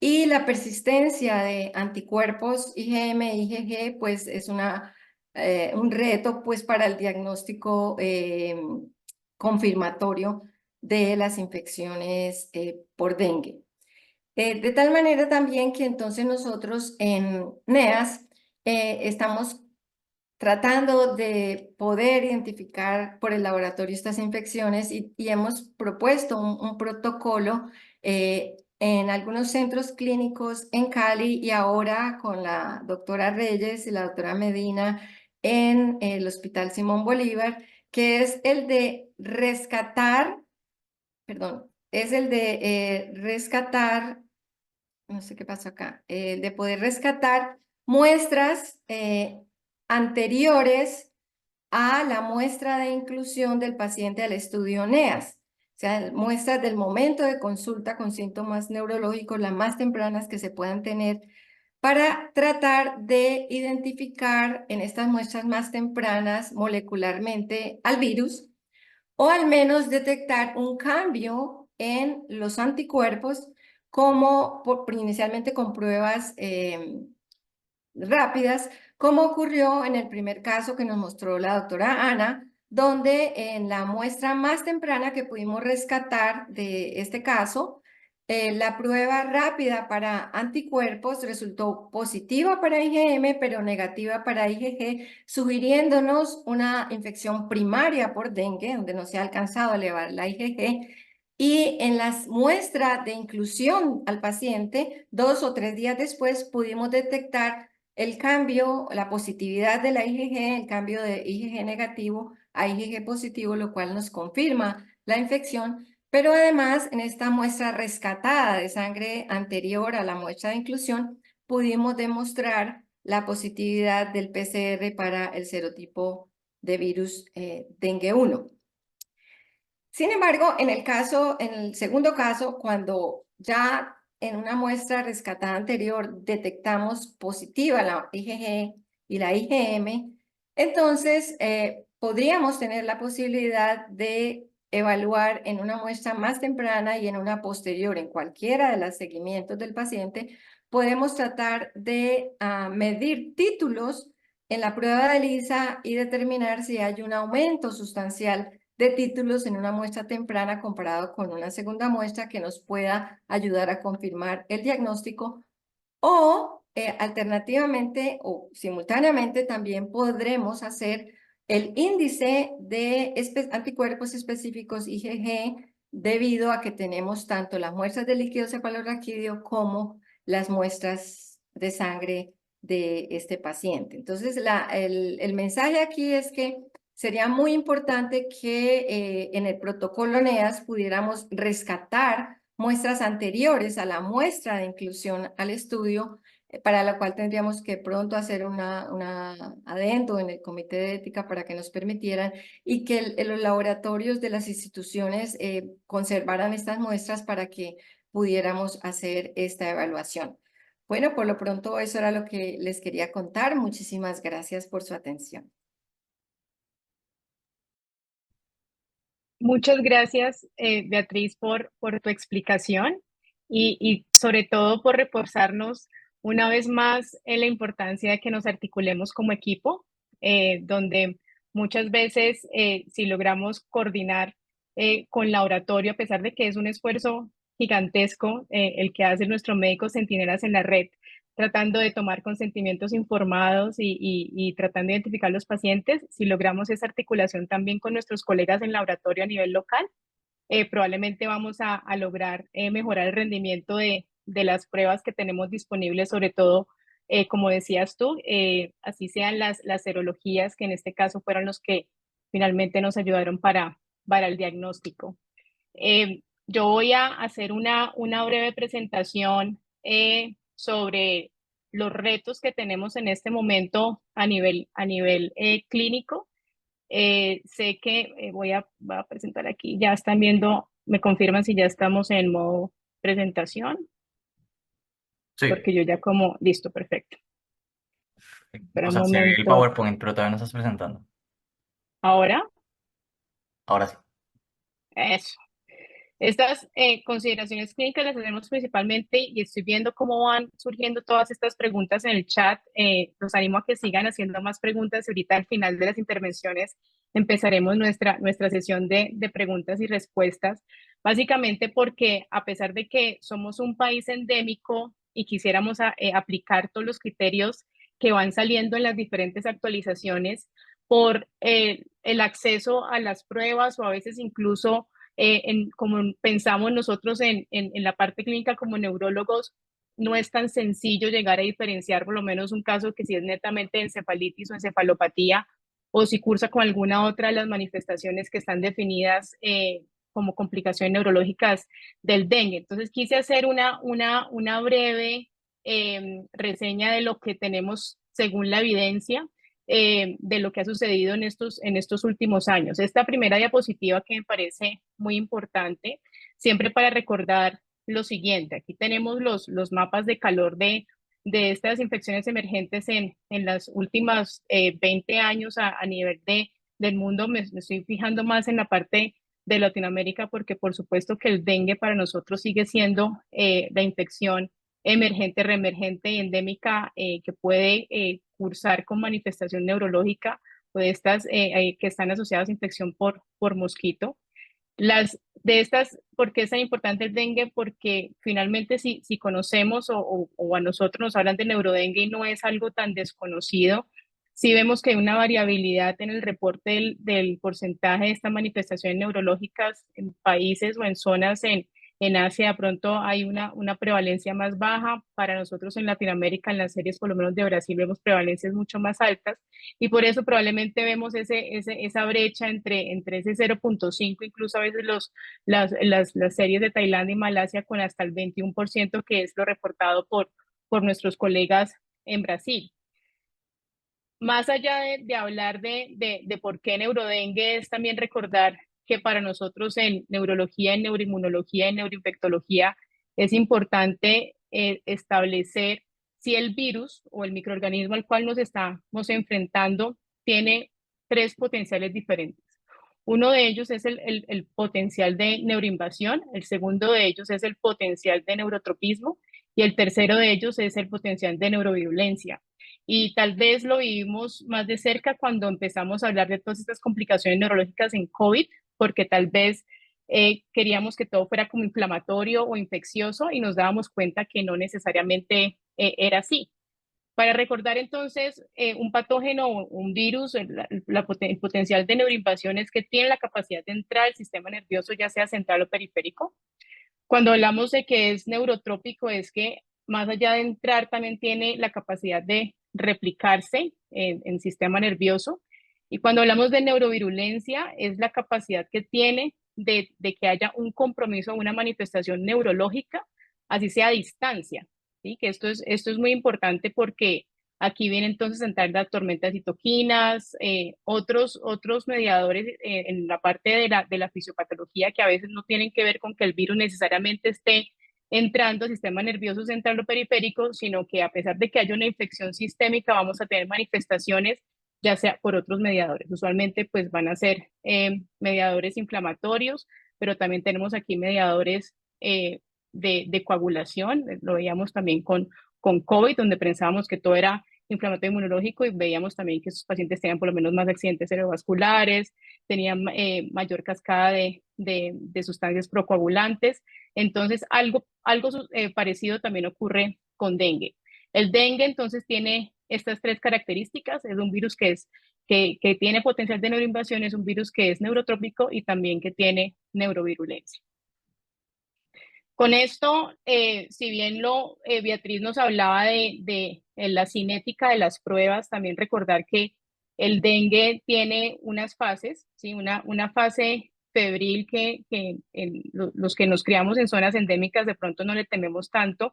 Y la persistencia de anticuerpos IgM e IgG, pues es un reto pues, para el diagnóstico confirmatorio de las infecciones por dengue. De tal manera también que entonces nosotros en NEAS estamos tratando de poder identificar por el laboratorio estas infecciones y hemos propuesto un protocolo en algunos centros clínicos en Cali y ahora con la doctora Reyes y la doctora Medina en el Hospital Simón Bolívar, que es el de rescatar, no sé qué pasó acá, de poder rescatar muestras anteriores a la muestra de inclusión del paciente al estudio NEAS. O sea, muestras del momento de consulta con síntomas neurológicos, las más tempranas que se puedan tener, para tratar de identificar en estas muestras más tempranas molecularmente al virus, o al menos detectar un cambio en los anticuerpos, como inicialmente con pruebas rápidas, como ocurrió en el primer caso que nos mostró la doctora Ana, donde en la muestra más temprana que pudimos rescatar de este caso, la prueba rápida para anticuerpos resultó positiva para IgM, pero negativa para IgG, sugiriéndonos una infección primaria por dengue, donde no se ha alcanzado a elevar la IgG, Y en las muestras de inclusión al paciente, 2 o 3 días después, pudimos detectar el cambio, la positividad de la IgG, el cambio de IgG negativo a IgG positivo, lo cual nos confirma la infección. Pero además, en esta muestra rescatada de sangre anterior a la muestra de inclusión, pudimos demostrar la positividad del PCR para el serotipo de virus dengue 1. Sin embargo, en el segundo caso, cuando ya en una muestra rescatada anterior detectamos positiva la IgG y la IgM, entonces podríamos tener la posibilidad de evaluar en una muestra más temprana y en una posterior, en cualquiera de los seguimientos del paciente, podemos tratar de medir títulos en la prueba de ELISA y determinar si hay un aumento sustancial de títulos en una muestra temprana comparado con una segunda muestra que nos pueda ayudar a confirmar el diagnóstico, o alternativamente o simultáneamente también podremos hacer el índice de anticuerpos específicos IgG debido a que tenemos tanto las muestras de líquido cefalorraquídeo como las muestras de sangre de este paciente. Entonces, el mensaje aquí es que sería muy importante que en el protocolo NEAS pudiéramos rescatar muestras anteriores a la muestra de inclusión al estudio, para la cual tendríamos que pronto hacer una adendo en el comité de ética para que nos permitieran y que los laboratorios de las instituciones conservaran estas muestras para que pudiéramos hacer esta evaluación. Bueno, por lo pronto eso era lo que les quería contar. Muchísimas gracias por su atención. Muchas gracias, Beatriz, por tu explicación y sobre todo por reforzarnos una vez más en la importancia de que nos articulemos como equipo, donde muchas veces si logramos coordinar con laboratorio, a pesar de que es un esfuerzo gigantesco el que hace nuestro médico Centinelas en la red, tratando de tomar consentimientos informados y tratando de identificar los pacientes, si logramos esa articulación también con nuestros colegas en laboratorio a nivel local, probablemente vamos a lograr mejorar el rendimiento de las pruebas que tenemos disponibles, sobre todo, como decías tú, así sean las serologías, que en este caso fueron los que finalmente nos ayudaron para el diagnóstico. Yo voy a hacer una breve presentación sobre los retos que tenemos en este momento a nivel clínico. Sé que voy a presentar aquí, ya están viendo, me confirman si ya estamos en modo presentación, Sí, porque yo ya como, listo, perfecto. Espera o un sea, se ve el momento. PowerPoint, pero todavía no estás presentando. Ahora, Ahora sí. eso. Estas consideraciones clínicas las hacemos principalmente y estoy viendo cómo van surgiendo todas estas preguntas en el chat. Los animo a que sigan haciendo más preguntas y ahorita al final de las intervenciones empezaremos nuestra sesión de preguntas y respuestas. Básicamente porque a pesar de que somos un país endémico y quisiéramos aplicar todos los criterios que van saliendo en las diferentes actualizaciones por el acceso a las pruebas o a veces incluso como pensamos nosotros en la parte clínica como neurólogos, no es tan sencillo llegar a diferenciar por lo menos un caso que si es netamente encefalitis o encefalopatía o si cursa con alguna otra de las manifestaciones que están definidas como complicaciones neurológicas del dengue. Entonces quise hacer una breve reseña de lo que tenemos según la evidencia de lo que ha sucedido en estos últimos años. Esta primera diapositiva que me parece muy importante, siempre para recordar lo siguiente. Aquí tenemos los mapas de calor de estas infecciones emergentes en las últimas 20 años a nivel del mundo. Me estoy fijando más en la parte de Latinoamérica porque por supuesto que el dengue para nosotros sigue siendo la infección emergente, reemergente y endémica que puede cursar con manifestación neurológica o de estas que están asociadas a infección por mosquito. De estas, ¿por qué es tan importante el dengue? Porque finalmente si conocemos o a nosotros nos hablan de neurodengue y no es algo tan desconocido, sí vemos que hay una variabilidad en el reporte del porcentaje de estas manifestaciones neurológicas en países o en zonas en Asia. De pronto hay una prevalencia más baja. Para nosotros en Latinoamérica, en las series por lo menos de Brasil, vemos prevalencias mucho más altas y por eso probablemente vemos esa brecha entre ese 0.5, incluso a veces las series de Tailandia y Malasia con hasta el 21%, que es lo reportado por nuestros colegas en Brasil. Más allá de hablar de por qué neurodengue, es también recordar que para nosotros en neurología, en neuroinmunología, en neuroinfectología, es importante establecer si el virus o el microorganismo al cual nos estamos enfrentando tiene tres potenciales diferentes. Uno de ellos es el potencial de neuroinvasión, el segundo de ellos es el potencial de neurotropismo y el tercero de ellos es el potencial de neurovirulencia. Y tal vez lo vivimos más de cerca cuando empezamos a hablar de todas estas complicaciones neurológicas en COVID, porque tal vez queríamos que todo fuera como inflamatorio o infeccioso y nos dábamos cuenta que no necesariamente era así. Para recordar entonces, un patógeno o un virus, el potencial de neuroinvasión es que tiene la capacidad de entrar al sistema nervioso, ya sea central o periférico. Cuando hablamos de que es neurotrópico, es que más allá de entrar, también tiene la capacidad de replicarse en el sistema nervioso. Y cuando hablamos de neurovirulencia, es la capacidad que tiene de que haya un compromiso, una manifestación neurológica, así sea a distancia. ¿Sí? Que esto es muy importante porque aquí viene entonces a entrar la tormenta de citoquinas, otros mediadores en la parte de la fisiopatología que a veces no tienen que ver con que el virus necesariamente esté entrando al sistema nervioso central o periférico, sino que a pesar de que haya una infección sistémica, vamos a tener manifestaciones ya sea por otros mediadores. Usualmente pues van a ser mediadores inflamatorios, pero también tenemos aquí mediadores de coagulación, lo veíamos también con COVID, donde pensábamos que todo era inflamatorio inmunológico y veíamos también que esos pacientes tenían por lo menos más accidentes cerebrovasculares, tenían mayor cascada de sustancias procoagulantes. Entonces, algo parecido también ocurre con dengue. El dengue entonces tiene estas tres características, es un virus que tiene potencial de neuroinvasión, es un virus que es neurotrópico y también que tiene neurovirulencia. Con esto, si bien Beatriz nos hablaba de la cinética de las pruebas, también recordar que el dengue tiene unas fases, ¿sí? Una fase febril que los que nos criamos en zonas endémicas de pronto no le tememos tanto,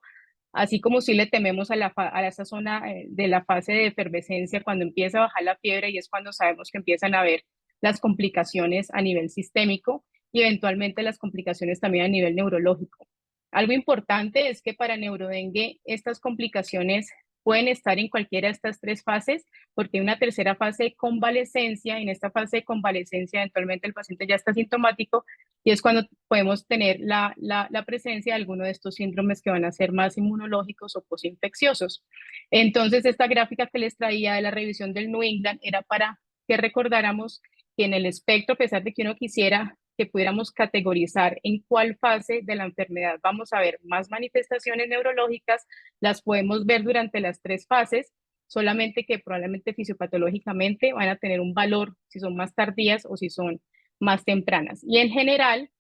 así como sí le tememos a esa zona de la fase de efervescencia cuando empieza a bajar la fiebre y es cuando sabemos que empiezan a haber las complicaciones a nivel sistémico y eventualmente las complicaciones también a nivel neurológico. Algo importante es que para neurodengue estas complicaciones pueden estar en cualquiera de estas tres fases, porque hay una tercera fase de convalescencia. En esta fase de convalescencia, eventualmente el paciente ya está sintomático y es cuando podemos tener la presencia de alguno de estos síndromes que van a ser más inmunológicos o posinfecciosos. Entonces, esta gráfica que les traía de la revisión del New England era para que recordáramos que en el espectro, a pesar de que uno quisiera que pudiéramos categorizar en cuál fase de la enfermedad vamos a ver más manifestaciones neurológicas, las podemos ver durante las tres fases, solamente que probablemente fisiopatológicamente van a tener un valor si son más tardías o si son más tempranas. Y en general,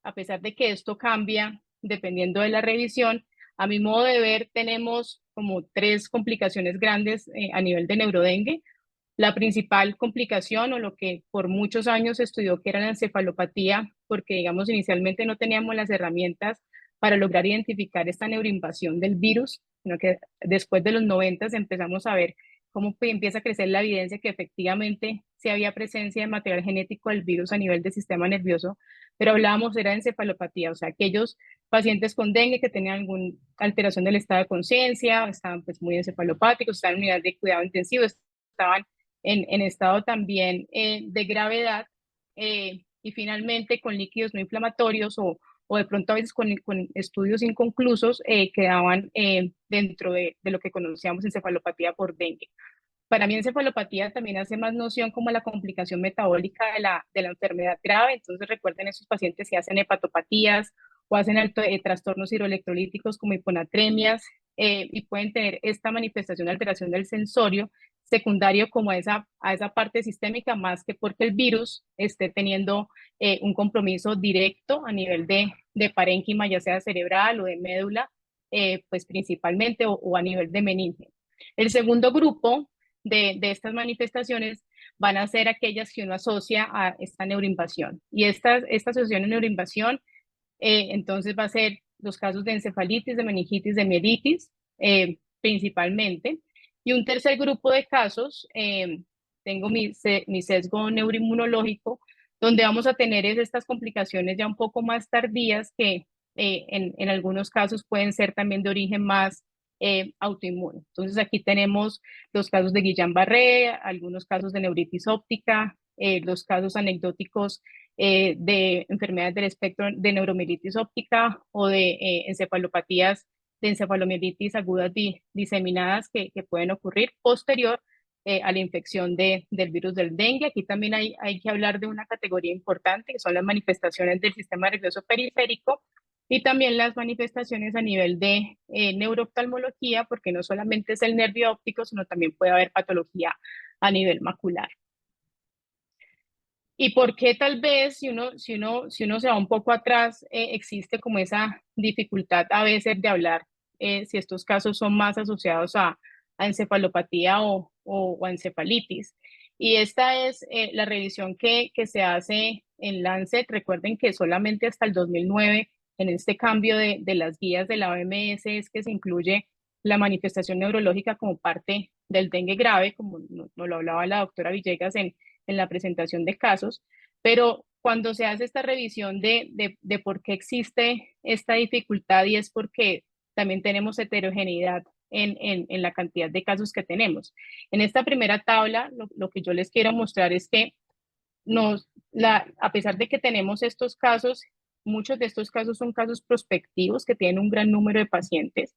a pesar de que esto cambia dependiendo de la revisión, a mi modo de ver tenemos como tres complicaciones grandes a nivel de neurodengue. La principal complicación o lo que por muchos años se estudió que era la encefalopatía, porque digamos inicialmente no teníamos las herramientas para lograr identificar esta neuroinvasión del virus, sino que después de los 90 empezamos a ver cómo empieza a crecer la evidencia que efectivamente sí había presencia de material genético del virus a nivel del sistema nervioso, pero hablábamos era de encefalopatía, o sea, aquellos pacientes con dengue que tenían alguna alteración del estado de conciencia, estaban pues muy encefalopáticos, estaban en unidad de cuidado intensivo, estaban en estado también de gravedad y finalmente con líquidos no inflamatorios o de pronto a veces con estudios inconclusos quedaban dentro de lo que conocíamos encefalopatía por dengue. Para mí encefalopatía también hace más noción como la complicación metabólica de la enfermedad grave, entonces recuerden esos pacientes que hacen hepatopatías o hacen trastornos hidroelectrolíticos como hiponatremias y pueden tener esta manifestación de alteración del sensorio secundario como a esa parte sistémica, más que porque el virus esté teniendo un compromiso directo a nivel de parénquima, ya sea cerebral o de médula, pues principalmente, o a nivel de meninge. El segundo grupo de estas manifestaciones van a ser aquellas que uno asocia a esta neuroinvasión. Y esta asociación a neuroinvasión, entonces va a ser los casos de encefalitis, de meningitis, de mielitis, principalmente. Y un tercer grupo de casos, tengo mi sesgo neuroinmunológico, donde vamos a tener estas complicaciones ya un poco más tardías que en algunos casos pueden ser también de origen más autoinmune. Entonces aquí tenemos los casos de Guillain-Barré, algunos casos de neuritis óptica, los casos anecdóticos de enfermedades del espectro de neuromielitis óptica o de encefalopatías de encefalomielitis agudas diseminadas que pueden ocurrir posterior a la infección del virus del dengue. Aquí también hay que hablar de una categoría importante, que son las manifestaciones del sistema nervioso periférico y también las manifestaciones a nivel de neurooftalmología, porque no solamente es el nervio óptico, sino también puede haber patología a nivel macular. ¿Y por qué tal vez, si uno se va un poco atrás, existe como esa dificultad a veces de hablar si estos casos son más asociados a encefalopatía o a encefalitis? Y esta es la revisión que se hace en Lancet. Recuerden que solamente hasta el 2009, en este cambio de las guías de la OMS, es que se incluye la manifestación neurológica como parte del dengue grave, como nos lo hablaba la doctora Villegas en la presentación de casos, pero cuando se hace esta revisión de por qué existe esta dificultad, y es porque también tenemos heterogeneidad en la cantidad de casos que tenemos. En esta primera tabla, lo que yo les quiero mostrar es que a pesar de que tenemos estos casos, muchos de estos casos son casos prospectivos que tienen un gran número de pacientes.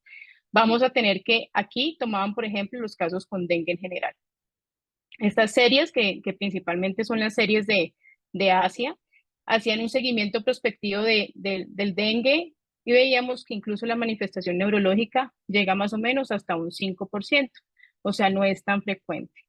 Vamos a tener que aquí tomaban, por ejemplo, los casos con dengue en general. Estas series, que principalmente son las series de Asia, hacían un seguimiento prospectivo del dengue y veíamos que incluso la manifestación neurológica llega más o menos hasta un 5%, o sea, no es tan frecuente.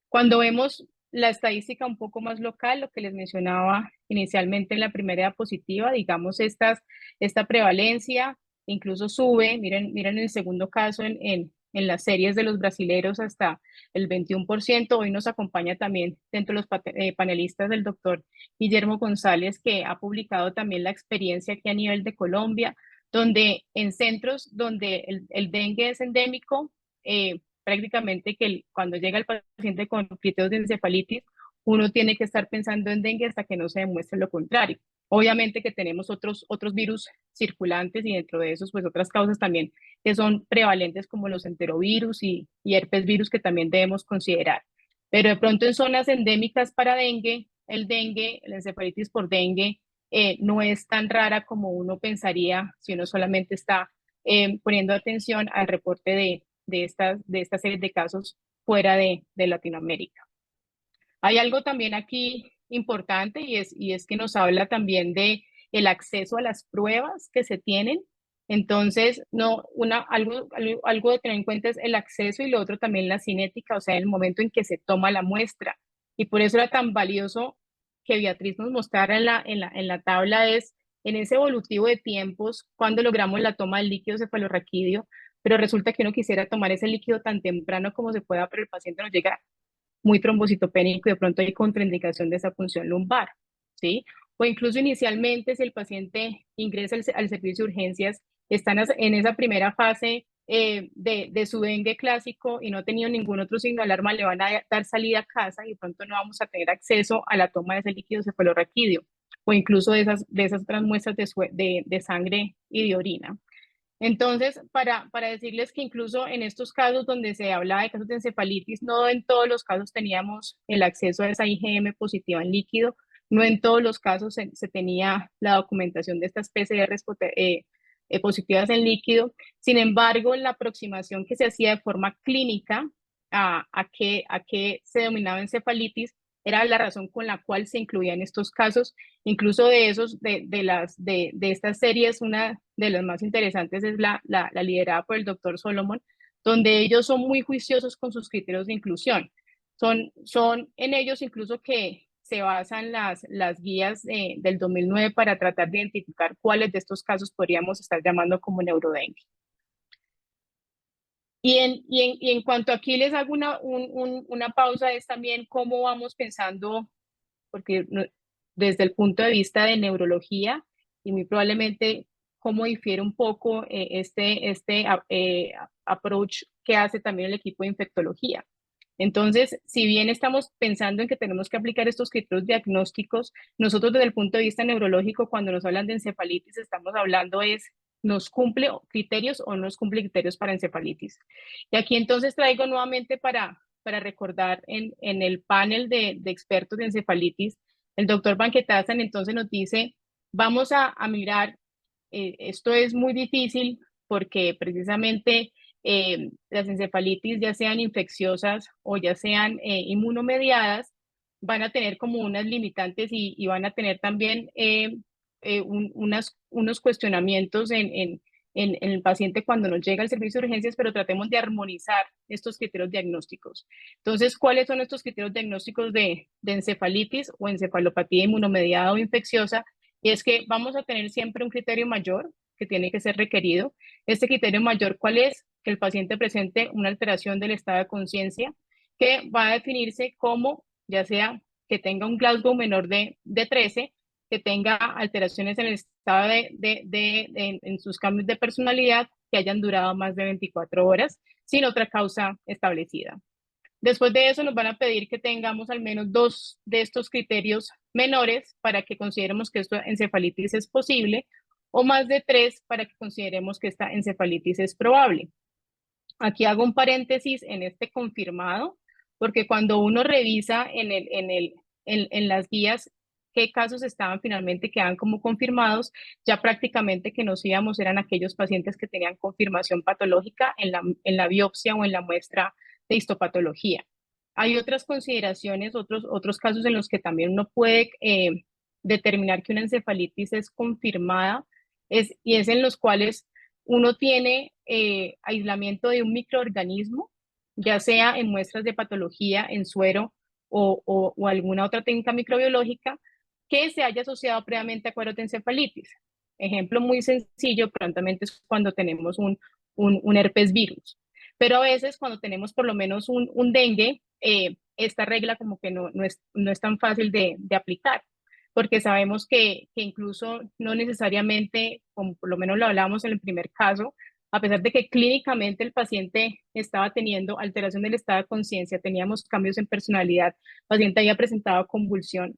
Cuando vemos la estadística un poco más local, lo que les mencionaba inicialmente en la primera diapositiva, digamos esta prevalencia incluso sube, miren el segundo caso en las series de los brasileros hasta el 21%. Hoy nos acompaña también dentro de los panelistas del doctor Guillermo González, que ha publicado también la experiencia aquí a nivel de Colombia, donde en centros donde el dengue es endémico, prácticamente que cuando llega el paciente con criterios de encefalitis, uno tiene que estar pensando en dengue hasta que no se demuestre lo contrario. Obviamente que tenemos otros virus circulantes y dentro de esos pues otras causas también que son prevalentes como los enterovirus y herpes virus que también debemos considerar. Pero de pronto en zonas endémicas para dengue, la encefalitis por dengue no es tan rara como uno pensaría si uno solamente está poniendo atención al reporte de esta serie de casos fuera de Latinoamérica. Hay algo también aquí importante y es que nos habla también de el acceso a las pruebas que se tienen. Entonces, algo de tener en cuenta es el acceso y lo otro también la cinética, o sea, el momento en que se toma la muestra. Y por eso era tan valioso que Beatriz nos mostrara en la tabla es en ese evolutivo de tiempos, cuando logramos la toma del líquido cefalorraquídeo, pero resulta que uno quisiera tomar ese líquido tan temprano como se pueda, pero el paciente nos llega muy trombocitopénico y de pronto hay contraindicación de esa función lumbar, ¿sí? O incluso inicialmente si el paciente ingresa al servicio de urgencias, están en esa primera fase de su dengue clásico y no ha tenido ningún otro signo de alarma, le van a dar salida a casa y de pronto no vamos a tener acceso a la toma de ese líquido cefalorraquídeo o incluso de esas otras muestras de sangre y de orina. Entonces, para decirles que incluso en estos casos donde se habla de casos de encefalitis, no en todos los casos teníamos el acceso a esa IgM positiva en líquido, no en todos los casos se tenía la documentación de estas PCRs positivas en líquido. Sin embargo, la aproximación que se hacía de forma clínica a qué se denominaba encefalitis era la razón con la cual se incluían estos casos. Incluso de estas series, una de las más interesantes es la liderada por el doctor Solomon, donde ellos son muy juiciosos con sus criterios de inclusión. Son en ellos incluso que se basan las guías del 2009 para tratar de identificar cuáles de estos casos podríamos estar llamando como neurodengue. Y en cuanto aquí les hago una pausa, es también cómo vamos pensando, porque desde el punto de vista de neurología, y muy probablemente cómo difiere un poco este approach que hace también el equipo de infectología. Entonces, si bien estamos pensando en que tenemos que aplicar estos criterios diagnósticos, nosotros desde el punto de vista neurológico, cuando nos hablan de encefalitis, estamos hablando ¿nos cumple criterios o no nos cumple criterios para encefalitis? Y aquí entonces traigo nuevamente para recordar en el panel de expertos de encefalitis, el doctor Banquetazan entonces nos dice, vamos a mirar, esto es muy difícil porque precisamente las encefalitis, ya sean infecciosas o ya sean inmunomediadas, van a tener como unas limitantes y van a tener también unos cuestionamientos en el paciente cuando nos llega al servicio de urgencias, pero tratemos de armonizar estos criterios diagnósticos. Entonces, ¿cuáles son estos criterios diagnósticos de encefalitis o encefalopatía inmunomediada o infecciosa? Y es que vamos a tener siempre un criterio mayor que tiene que ser requerido. Este criterio mayor, ¿cuál es? Que el paciente presente una alteración del estado de conciencia que va a definirse como, ya sea que tenga un Glasgow menor de 13, que tenga alteraciones en el estado en sus cambios de personalidad que hayan durado más de 24 horas sin otra causa establecida. Después de eso nos van a pedir que tengamos al menos 2 de estos criterios menores para que consideremos que esta encefalitis es posible o más de 3 para que consideremos que esta encefalitis es probable. Aquí hago un paréntesis en este confirmado, porque cuando uno revisa en las guías qué casos estaban finalmente, quedan como confirmados, ya prácticamente que nos íbamos eran aquellos pacientes que tenían confirmación patológica en la biopsia o en la muestra de histopatología. Hay otras consideraciones, otros casos en los que también uno puede determinar que una encefalitis es confirmada, y es en los cuales uno tiene aislamiento de un microorganismo, ya sea en muestras de patología, en suero o alguna otra técnica microbiológica, que se haya asociado previamente a cuadros de encefalitis. Ejemplo muy sencillo, prontamente es cuando tenemos un herpes virus. Pero a veces cuando tenemos por lo menos un dengue, esta regla como que no es tan fácil de aplicar, porque sabemos que incluso no necesariamente, como por lo menos lo hablábamos en el primer caso, a pesar de que clínicamente el paciente estaba teniendo alteración del estado de conciencia, teníamos cambios en personalidad, el paciente había presentado convulsión.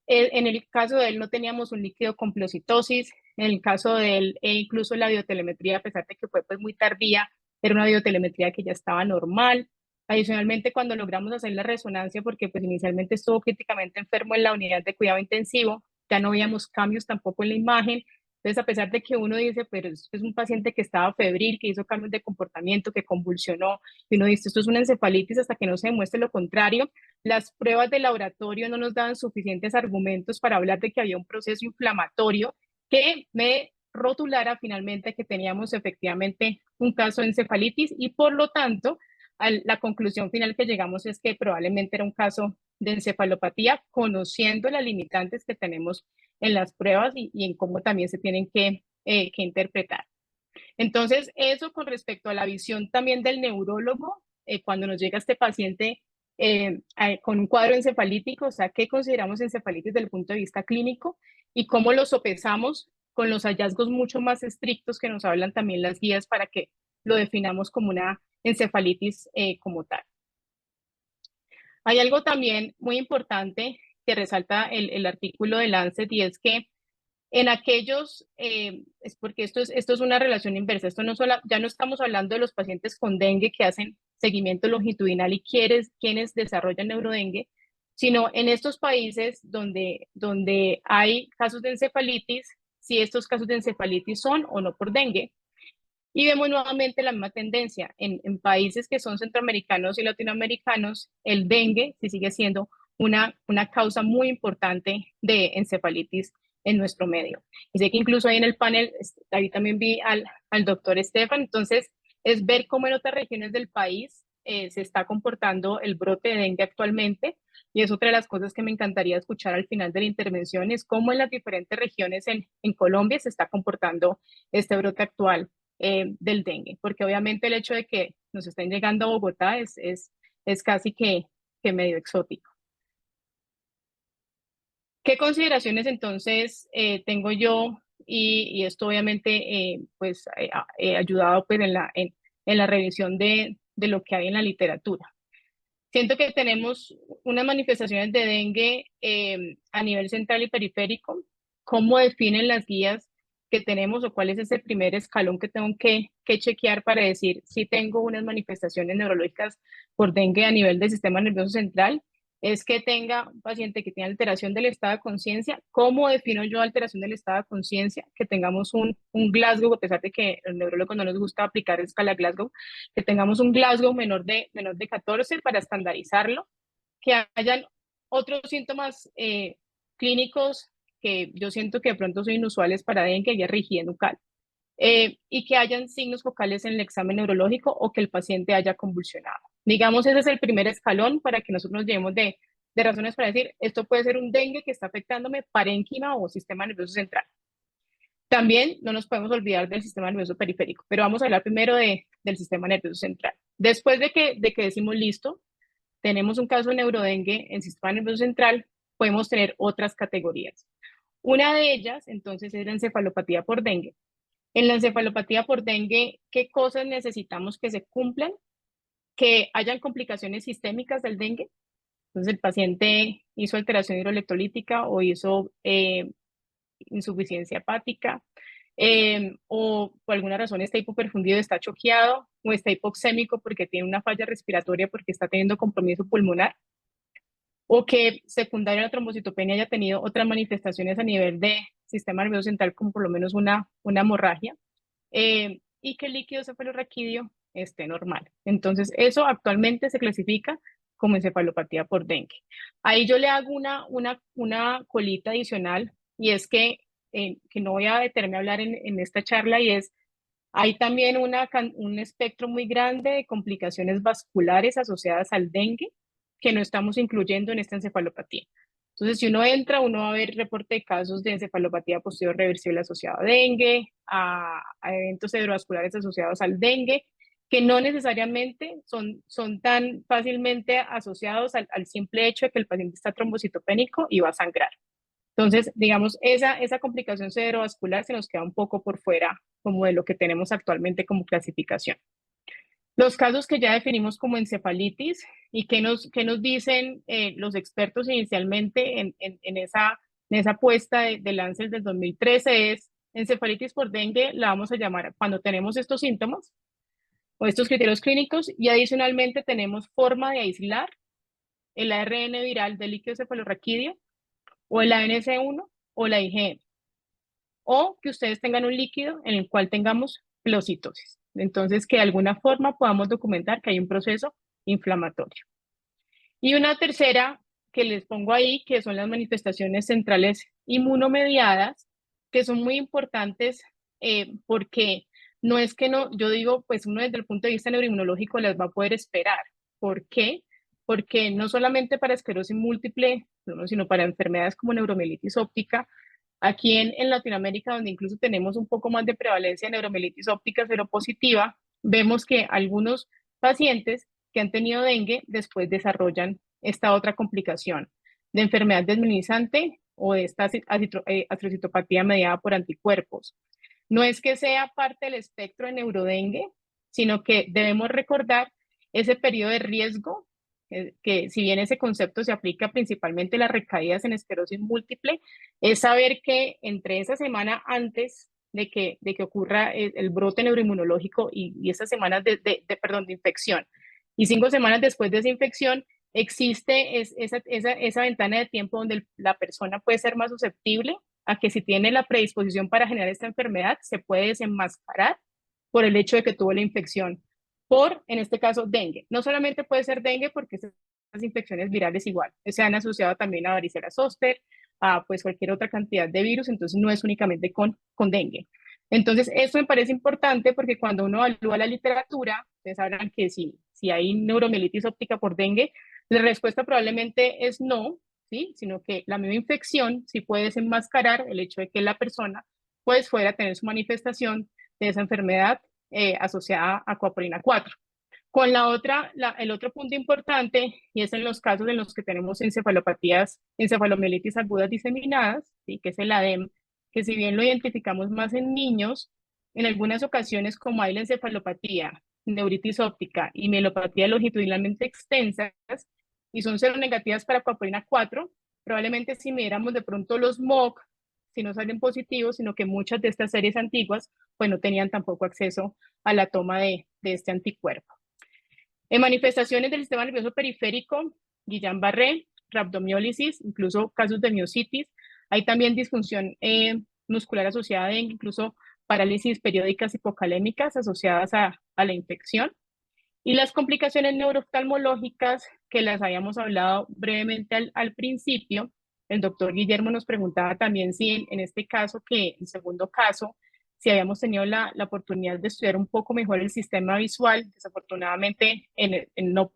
En el caso de él no teníamos un líquido con pleocitosis, en el caso de él incluso la biotelemetría, a pesar de que fue pues muy tardía, era una biotelemetría que ya estaba normal. Adicionalmente, cuando logramos hacer la resonancia, porque pues inicialmente estuvo críticamente enfermo en la unidad de cuidado intensivo, ya no veíamos cambios tampoco en la imagen. Entonces, a pesar de que uno dice, pero es un paciente que estaba febril, que hizo cambios de comportamiento, que convulsionó, y uno dice, esto es una encefalitis hasta que no se demuestre lo contrario, las pruebas de laboratorio no nos daban suficientes argumentos para hablar de que había un proceso inflamatorio que me rotulara finalmente que teníamos efectivamente un caso de encefalitis y por lo tanto la conclusión final que llegamos es que probablemente era un caso de encefalopatía, conociendo las limitantes que tenemos en las pruebas y en cómo también se tienen que interpretar. Entonces, eso con respecto a la visión también del neurólogo, cuando nos llega este paciente con un cuadro encefalítico, o sea, ¿qué consideramos encefalitis desde el punto de vista clínico y cómo lo sopesamos con los hallazgos mucho más estrictos que nos hablan también las guías para que lo definamos como una encefalitis como tal? Hay algo también muy importante que resalta el artículo de Lancet y es que en aquellos, es porque esto es una relación inversa, ya no estamos hablando de los pacientes con dengue que hacen seguimiento longitudinal y quienes desarrollan neurodengue, sino en estos países donde hay casos de encefalitis, si estos casos de encefalitis son o no por dengue. Y vemos nuevamente la misma tendencia. En países que son centroamericanos y latinoamericanos, el dengue sí sigue siendo una causa muy importante de encefalitis en nuestro medio. Y sé que incluso ahí en el panel, ahí también vi al doctor Estefan, entonces es ver cómo en otras regiones del país se está comportando el brote de dengue actualmente, y es otra de las cosas que me encantaría escuchar al final de la intervención, es cómo en las diferentes regiones en Colombia se está comportando este brote actual del dengue, porque obviamente el hecho de que nos estén llegando a Bogotá es casi que medio exótico. ¿Qué consideraciones entonces tengo yo? Y esto obviamente pues ayudado pues en la revisión de lo que hay en la literatura. Siento que tenemos unas manifestaciones de dengue a nivel central y periférico. ¿Cómo definen las guías que tenemos o cuál es ese primer escalón que tengo que chequear para decir si tengo unas manifestaciones neurológicas por dengue a nivel del sistema nervioso central? Es que tenga un paciente que tiene alteración del estado de conciencia. ¿Cómo defino yo alteración del estado de conciencia? Que tengamos un Glasgow, a pesar de que el neurólogo no nos gusta aplicar escala Glasgow, que tengamos un Glasgow menor de 14 para estandarizarlo, que hayan otros síntomas clínicos que yo siento que de pronto son inusuales para dengue, y rigidez nucal, y que hayan signos focales en el examen neurológico o que el paciente haya convulsionado. Digamos, ese es el primer escalón para que nosotros nos llevemos de razones para decir, esto puede ser un dengue que está afectándome parénquima o sistema nervioso central. También no nos podemos olvidar del sistema nervioso periférico, pero vamos a hablar primero del sistema nervioso central. Después de que decimos listo, tenemos un caso de neurodengue en sistema nervioso central, podemos tener otras categorías. Una de ellas, entonces, es la encefalopatía por dengue. En la encefalopatía por dengue, ¿qué cosas necesitamos que se cumplan? Que hayan complicaciones sistémicas del dengue. Entonces, el paciente hizo alteración hidroelectrolítica o hizo insuficiencia hepática, o por alguna razón está hipoperfundido, está choqueado, o está hipoxémico porque tiene una falla respiratoria porque está teniendo compromiso pulmonar, o que secundario a la trombocitopenia haya tenido otras manifestaciones a nivel de sistema nervioso central, como por lo menos una hemorragia, y que el líquido cefalorraquídeo esté normal. Entonces, eso actualmente se clasifica como encefalopatía por dengue. Ahí yo le hago una colita adicional, y es que no voy a detenerme a hablar en esta charla, y es, hay también un espectro muy grande de complicaciones vasculares asociadas al dengue que no estamos incluyendo en esta encefalopatía. Entonces, si uno entra, uno va a ver reporte de casos de encefalopatía posterior reversible asociada a dengue, a eventos cerebrovasculares asociados al dengue, que no necesariamente son tan fácilmente asociados al simple hecho de que el paciente está trombocitopénico y va a sangrar. Entonces, digamos, esa complicación cerebrovascular se nos queda un poco por fuera como de lo que tenemos actualmente como clasificación. Los casos que ya definimos como encefalitis, y que nos dicen los expertos inicialmente en esa apuesta de Lancet del 2013 es encefalitis por dengue, la vamos a llamar cuando tenemos estos síntomas o estos criterios clínicos, y adicionalmente tenemos forma de aislar el ARN viral del líquido cefalorraquídeo o el ANC1 o la IgM, o que ustedes tengan un líquido en el cual tengamos pleocitosis. Entonces, que de alguna forma podamos documentar que hay un proceso inflamatorio. Y una tercera que les pongo ahí, que son las manifestaciones centrales inmunomediadas, que son muy importantes porque no es que no, yo digo, pues uno desde el punto de vista neuroinmunológico las va a poder esperar. ¿Por qué? Porque no solamente para esclerosis múltiple, sino para enfermedades como neuromielitis óptica, aquí en Latinoamérica, donde incluso tenemos un poco más de prevalencia de neuromielitis óptica seropositiva, vemos que algunos pacientes que han tenido dengue después desarrollan esta otra complicación de enfermedad desminimizante o de esta astrocitopatía mediada por anticuerpos. No es que sea parte del espectro de neurodengue, sino que debemos recordar ese periodo de riesgo, que si bien ese concepto se aplica principalmente a las recaídas en esclerosis múltiple, es saber que entre esa semana antes de que ocurra el brote neuroinmunológico y esas semanas de infección, y 5 semanas después de esa infección, existe esa ventana de tiempo donde la persona puede ser más susceptible a que, si tiene la predisposición para generar esta enfermedad, se puede desenmascarar por el hecho de que tuvo la infección por, en este caso, dengue. No solamente puede ser dengue, porque estas infecciones virales igual se han asociado también a varicela zoster, a pues cualquier otra cantidad de virus, entonces no es únicamente con dengue. Entonces, esto me parece importante porque cuando uno evalúa la literatura, ustedes sabrán que si hay neuromielitis óptica por dengue, la respuesta probablemente es no, ¿sí? Sino que la misma infección sí puede desenmascarar el hecho de que la persona pues fuera a tener su manifestación de esa enfermedad asociada a coapolina 4. Con el otro punto importante, y es en los casos en los que tenemos encefalomielitis agudas diseminadas, ¿sí? Que es el ADEM, que si bien lo identificamos más en niños, en algunas ocasiones como hay la encefalopatía, neuritis óptica y mielopatía longitudinalmente extensas, y son seronegativas para coapolina 4, probablemente si midiéramos de pronto los MOC, si no salen positivos, sino que muchas de estas series antiguas pues no tenían tampoco acceso a la toma de este anticuerpo. En manifestaciones del sistema nervioso periférico, Guillain-Barré, rhabdomiólisis, incluso casos de miositis. Hay también disfunción muscular asociada a incluso parálisis periódicas hipocalémicas asociadas a la infección. Y las complicaciones neurooftalmológicas, que las habíamos hablado brevemente al principio, el doctor Guillermo nos preguntaba también si en este caso, que el segundo caso, si habíamos tenido la oportunidad de estudiar un poco mejor el sistema visual. Desafortunadamente no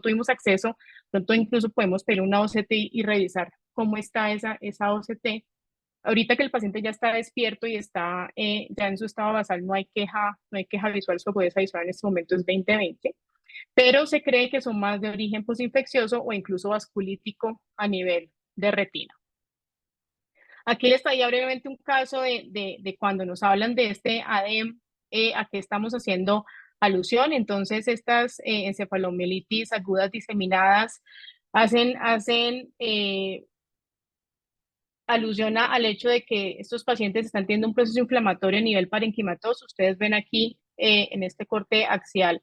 tuvimos acceso, pronto incluso podemos pedir una OCT y revisar cómo está esa OCT. Ahorita que el paciente ya está despierto y está ya en su estado basal, no hay queja visual, su agudeza visual en este momento es 20/20, pero se cree que son más de origen posinfeccioso o incluso vasculítico a nivel de retina. Aquí les traía brevemente un caso de cuando nos hablan de este ADEM, a qué estamos haciendo alusión. Entonces, estas encefalomielitis agudas diseminadas hacen alusión al hecho de que estos pacientes están teniendo un proceso inflamatorio a nivel parenquimatoso. Ustedes ven aquí en este corte axial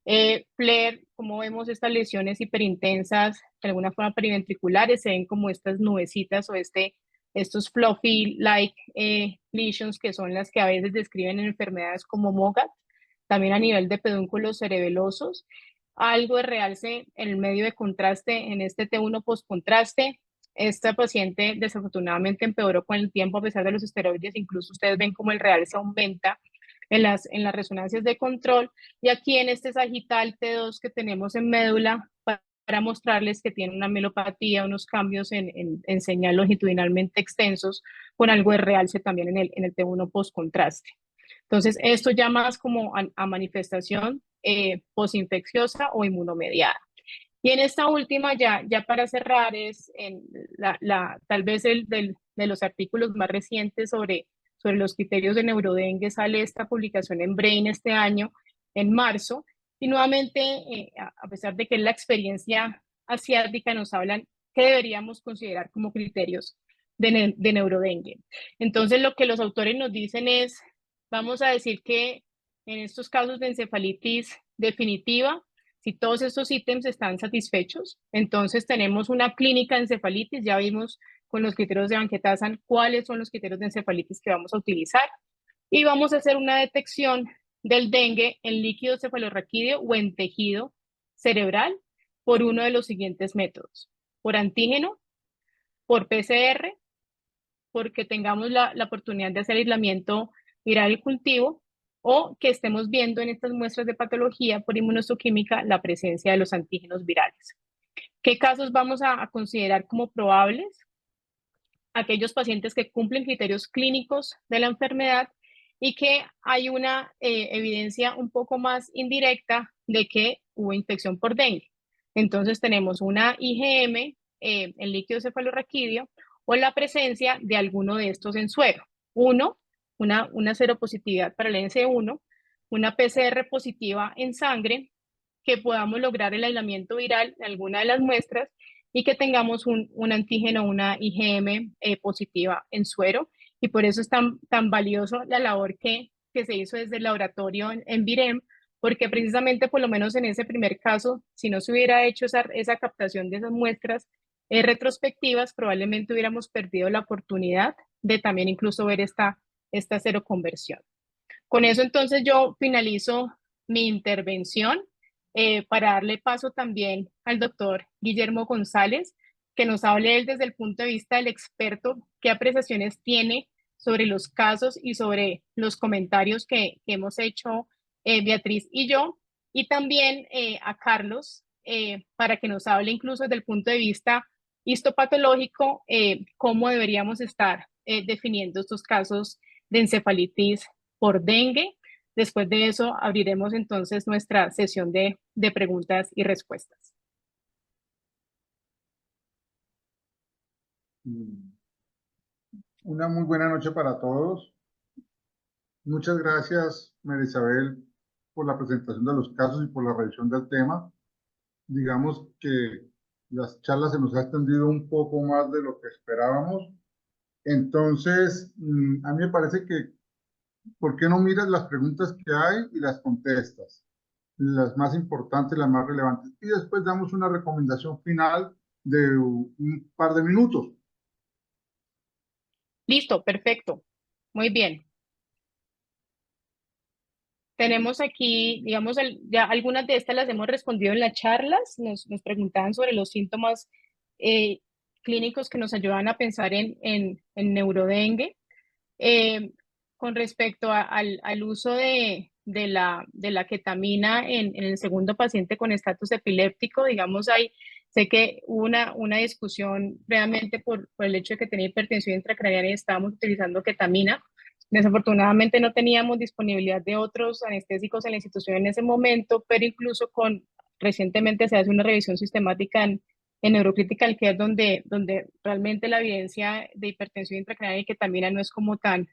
FLAIR, como vemos estas lesiones hiperintensas, de alguna forma periventriculares, se ven como estas nubecitas o estos fluffy-like lesions, que son las que a veces describen en enfermedades como MOGAD, también a nivel de pedúnculos cerebelosos. Algo de realce en el medio de contraste en este T1 post-contraste. Esta paciente desafortunadamente empeoró con el tiempo a pesar de los esteroides, incluso ustedes ven como el realce aumenta en las resonancias de control, y aquí en este sagital T2 que tenemos en médula para mostrarles que tiene una mielopatía, unos cambios en señal longitudinalmente extensos, con algo de realce también en el T1 post-contraste. Entonces, esto ya más como a manifestación posinfecciosa o inmunomediada. Y en esta última, ya para cerrar, es tal vez de los artículos más recientes sobre los criterios de neurodengue, sale esta publicación en Brain este año, en marzo, y nuevamente, a pesar de que es la experiencia asiática, nos hablan que deberíamos considerar como criterios de neurodengue. Entonces, lo que los autores nos dicen es, vamos a decir que en estos casos de encefalitis definitiva, si todos estos ítems están satisfechos, entonces tenemos una clínica de encefalitis. Ya vimos con los criterios de Van Ketasan cuáles son los criterios de encefalitis que vamos a utilizar, y vamos a hacer una detección del dengue en líquido cefalorraquídeo o en tejido cerebral por uno de los siguientes métodos: por antígeno, por PCR, porque tengamos la oportunidad de hacer aislamiento viral y cultivo, o que estemos viendo en estas muestras de patología por inmunohistoquímica la presencia de los antígenos virales. ¿Qué casos vamos a considerar como probables? Aquellos pacientes que cumplen criterios clínicos de la enfermedad y que hay una evidencia un poco más indirecta de que hubo infección por dengue. Entonces tenemos una IgM en líquido cefalorraquídeo o la presencia de alguno de estos en suero. Una seropositividad para el NC1, una PCR positiva en sangre, que podamos lograr el aislamiento viral en alguna de las muestras y que tengamos un antígeno, una IgM positiva en suero. Y por eso es tan valioso la labor que se hizo desde el laboratorio en Virem, porque precisamente, por lo menos en ese primer caso, si no se hubiera hecho esa captación de esas muestras retrospectivas, probablemente hubiéramos perdido la oportunidad de también incluso ver esta seroconversión. Con eso entonces yo finalizo mi intervención para darle paso también al doctor Guillermo González, que nos hable él desde el punto de vista del experto, qué apreciaciones tiene sobre los casos y sobre los comentarios que hemos hecho Beatriz y yo, y también a Carlos para que nos hable incluso desde el punto de vista histopatológico cómo deberíamos estar definiendo estos casos de encefalitis por dengue. Después de eso abriremos entonces nuestra sesión de preguntas y respuestas. Una muy buena noche para todos. Muchas gracias, María Isabel, por la presentación de los casos y por la revisión del tema. Digamos que las charlas se nos ha extendido un poco más de lo que esperábamos. Entonces, a mí me parece que, ¿por qué no miras las preguntas que hay y las contestas? Las más importantes, las más relevantes. Y después damos una recomendación final de un par de minutos. Listo, perfecto. Muy bien. Tenemos aquí, digamos, ya algunas de estas las hemos respondido en las charlas. Nos preguntaban sobre los síntomas clínicos que nos ayudan a pensar en neurodengue. Con respecto al uso de la ketamina en el segundo paciente con estatus epiléptico, digamos, sé que hubo una discusión realmente por el hecho de que tenía hipertensión intracraneal y estábamos utilizando ketamina. Desafortunadamente no teníamos disponibilidad de otros anestésicos en la institución en ese momento, pero incluso recientemente se hace una revisión sistemática en Neurocritical Care donde realmente la evidencia de hipertensión intracraneal y ketamina no es como tan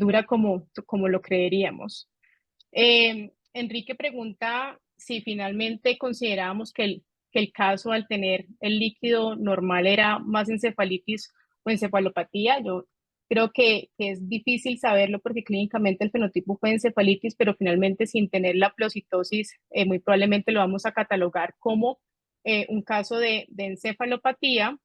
dura como lo creeríamos. Enrique pregunta si finalmente considerábamos que el caso al tener el líquido normal era más encefalitis o encefalopatía. Yo creo que es difícil saberlo porque clínicamente el fenotipo fue encefalitis, pero finalmente sin tener la pleocitosis muy probablemente lo vamos a catalogar como un caso de encefalopatía.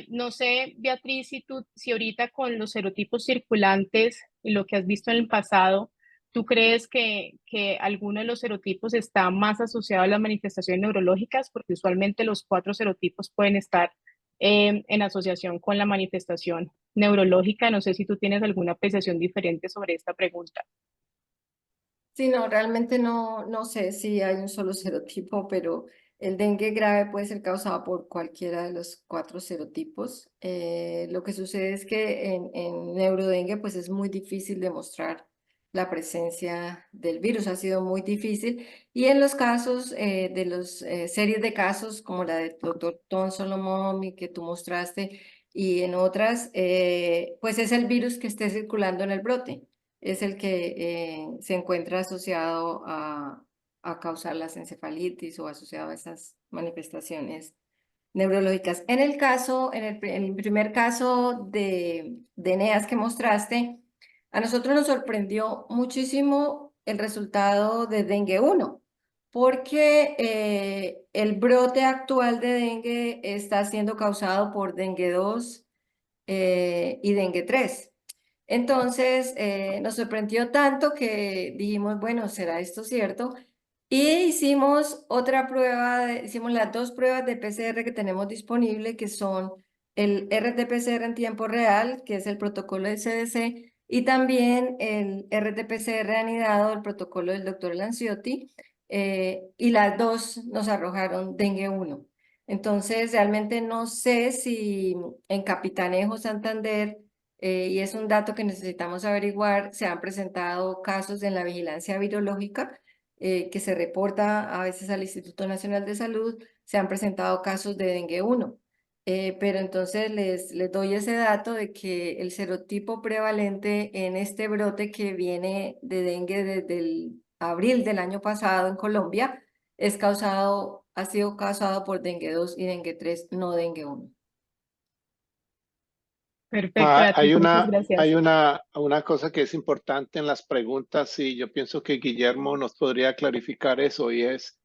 No sé, Beatriz, si ahorita con los serotipos circulantes y lo que has visto en el pasado, ¿tú crees que alguno de los serotipos está más asociado a las manifestaciones neurológicas? Porque usualmente los 4 serotipos pueden estar en asociación con la manifestación neurológica. No sé si tú tienes alguna apreciación diferente sobre esta pregunta. Sí, no, realmente no sé si hay un solo serotipo, pero el dengue grave puede ser causado por cualquiera de los 4 serotipos. Lo que sucede es que en neurodengue pues es muy difícil demostrar la presencia del virus, ha sido muy difícil. Y en los casos de los series de casos como la del doctor Tom Solomon que tú mostraste y en otras, pues es el virus que esté circulando en el brote. Es el que se encuentra asociado a causar las encefalitis o asociado a estas manifestaciones neurológicas. En el primer caso de Eneas que mostraste, a nosotros nos sorprendió muchísimo el resultado de dengue 1, porque el brote actual de dengue está siendo causado por dengue 2 y dengue 3. Entonces, nos sorprendió tanto que dijimos, bueno, ¿será esto cierto? Y hicimos otra prueba, hicimos las 2 pruebas de PCR que tenemos disponible, que son el RT-PCR en tiempo real, que es el protocolo del CDC, y también el RT-PCR anidado, el protocolo del doctor Lanciotti, y las 2 nos arrojaron dengue 1. Entonces, realmente no sé si en Capitanejo, Santander, y es un dato que necesitamos averiguar, se han presentado casos en la vigilancia virológica que se reporta a veces al Instituto Nacional de Salud, se han presentado casos de dengue 1. Pero entonces les doy ese dato de que el serotipo prevalente en este brote que viene de dengue desde el abril del año pasado en Colombia ha sido causado por dengue 2 y dengue 3, no dengue 1. Perfecto, Beatriz, muchas gracias. Hay una cosa que es importante en las preguntas y yo pienso que Guillermo nos podría clarificar eso y es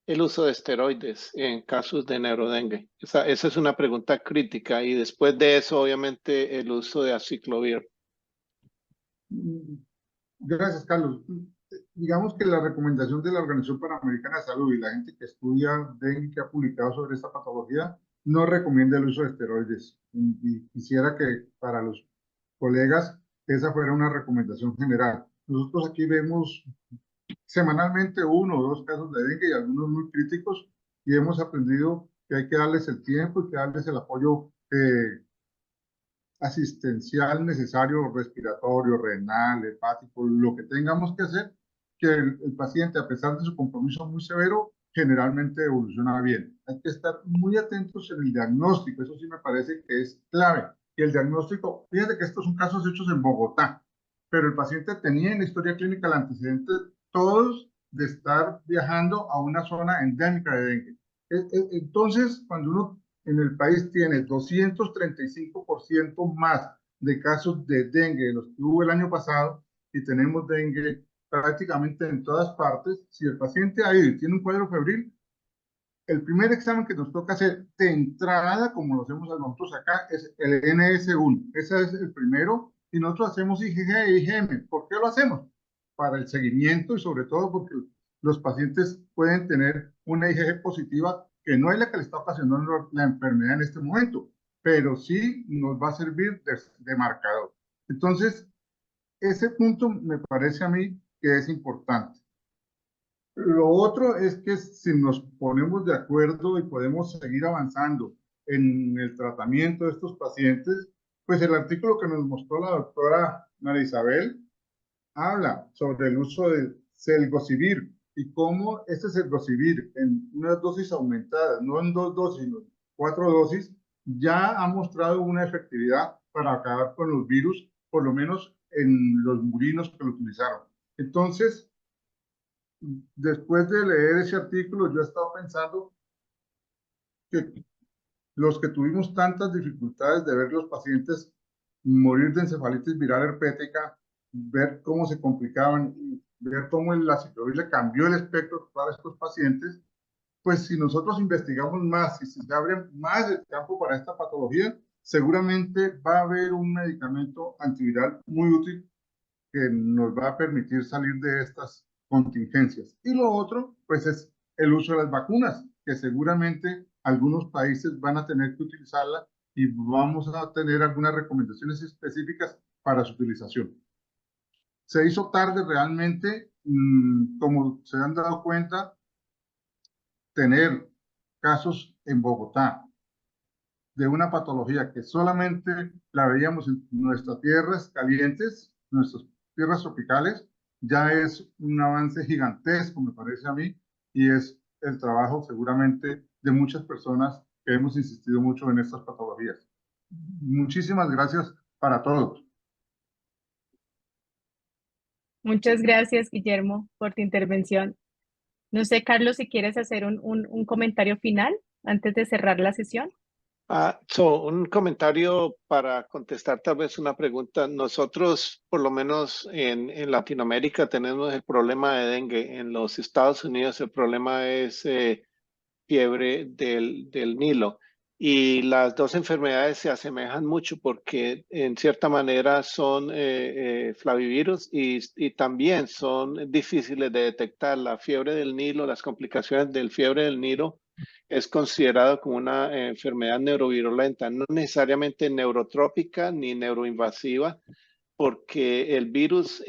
el uso de esteroides en casos de neurodengue. Esa es una pregunta crítica y después de eso, obviamente, el uso de aciclovir. Gracias, Carlos. Digamos que la recomendación de la Organización Panamericana de Salud y la gente que estudia dengue que ha publicado sobre esta patología no recomienda el uso de esteroides. Y quisiera que para los colegas esa fuera una recomendación general. Nosotros aquí vemos semanalmente 1 o 2 casos de dengue y algunos muy críticos, y hemos aprendido que hay que darles el tiempo y que darles el apoyo asistencial necesario, respiratorio, renal, hepático, lo que tengamos que hacer, que el paciente, a pesar de su compromiso muy severo, generalmente evoluciona bien. Hay que estar muy atentos en el diagnóstico, eso sí me parece que es clave. Y el diagnóstico, fíjate que estos son casos hechos en Bogotá, pero el paciente tenía en la historia clínica el antecedente todos de estar viajando a una zona endémica de dengue. Entonces, cuando uno en el país tiene 235% más de casos de dengue de los que hubo el año pasado, y tenemos dengue prácticamente en todas partes, si el paciente ha ido y tiene un cuadro febril, el primer examen que nos toca hacer de entrada, como lo hacemos nosotros acá, es el NS1. Ese es el primero, y nosotros hacemos IgG e IgM. ¿Por qué lo hacemos? Para el seguimiento y sobre todo porque los pacientes pueden tener una IgG positiva que no es la que le está ocasionando la enfermedad en este momento, pero sí nos va a servir de marcador. Entonces, ese punto me parece a mí que es importante. Lo otro es que si nos ponemos de acuerdo y podemos seguir avanzando en el tratamiento de estos pacientes, pues el artículo que nos mostró la doctora María Isabel habla sobre el uso del Selgocivir y cómo este Selgocivir en unas dosis aumentadas, no en 2 dosis, sino 4 dosis, ya ha mostrado una efectividad para acabar con los virus, por lo menos en los murinos que lo utilizaron. Entonces, después de leer ese artículo, yo he estado pensando que los que tuvimos tantas dificultades de ver los pacientes morir de encefalitis viral herpética, ver cómo se complicaban, ver cómo la ciclovir le cambió el espectro para estos pacientes, pues si nosotros investigamos más, si se abre más el campo para esta patología, seguramente va a haber un medicamento antiviral muy útil que nos va a permitir salir de estas contingencias. Y lo otro, pues es el uso de las vacunas, que seguramente algunos países van a tener que utilizarla y vamos a tener algunas recomendaciones específicas para su utilización. Se hizo tarde realmente, como se han dado cuenta, tener casos en Bogotá de una patología que solamente la veíamos en nuestras tierras calientes, nuestras tierras tropicales, ya es un avance gigantesco, me parece a mí, y es el trabajo seguramente de muchas personas que hemos insistido mucho en estas patologías. Muchísimas gracias para todos. Muchas gracias, Guillermo, por tu intervención. No sé, Carlos, si quieres hacer un comentario final antes de cerrar la sesión. Un comentario para contestar tal vez una pregunta. Nosotros, por lo menos en Latinoamérica, tenemos el problema de dengue. En los Estados Unidos el problema es fiebre del Nilo. Y las dos enfermedades se asemejan mucho porque en cierta manera son flavivirus y también son difíciles de detectar. La fiebre del Nilo, las complicaciones del fiebre del Nilo es considerado como una enfermedad neurovirulenta, no necesariamente neurotrópica ni neuroinvasiva, porque el virus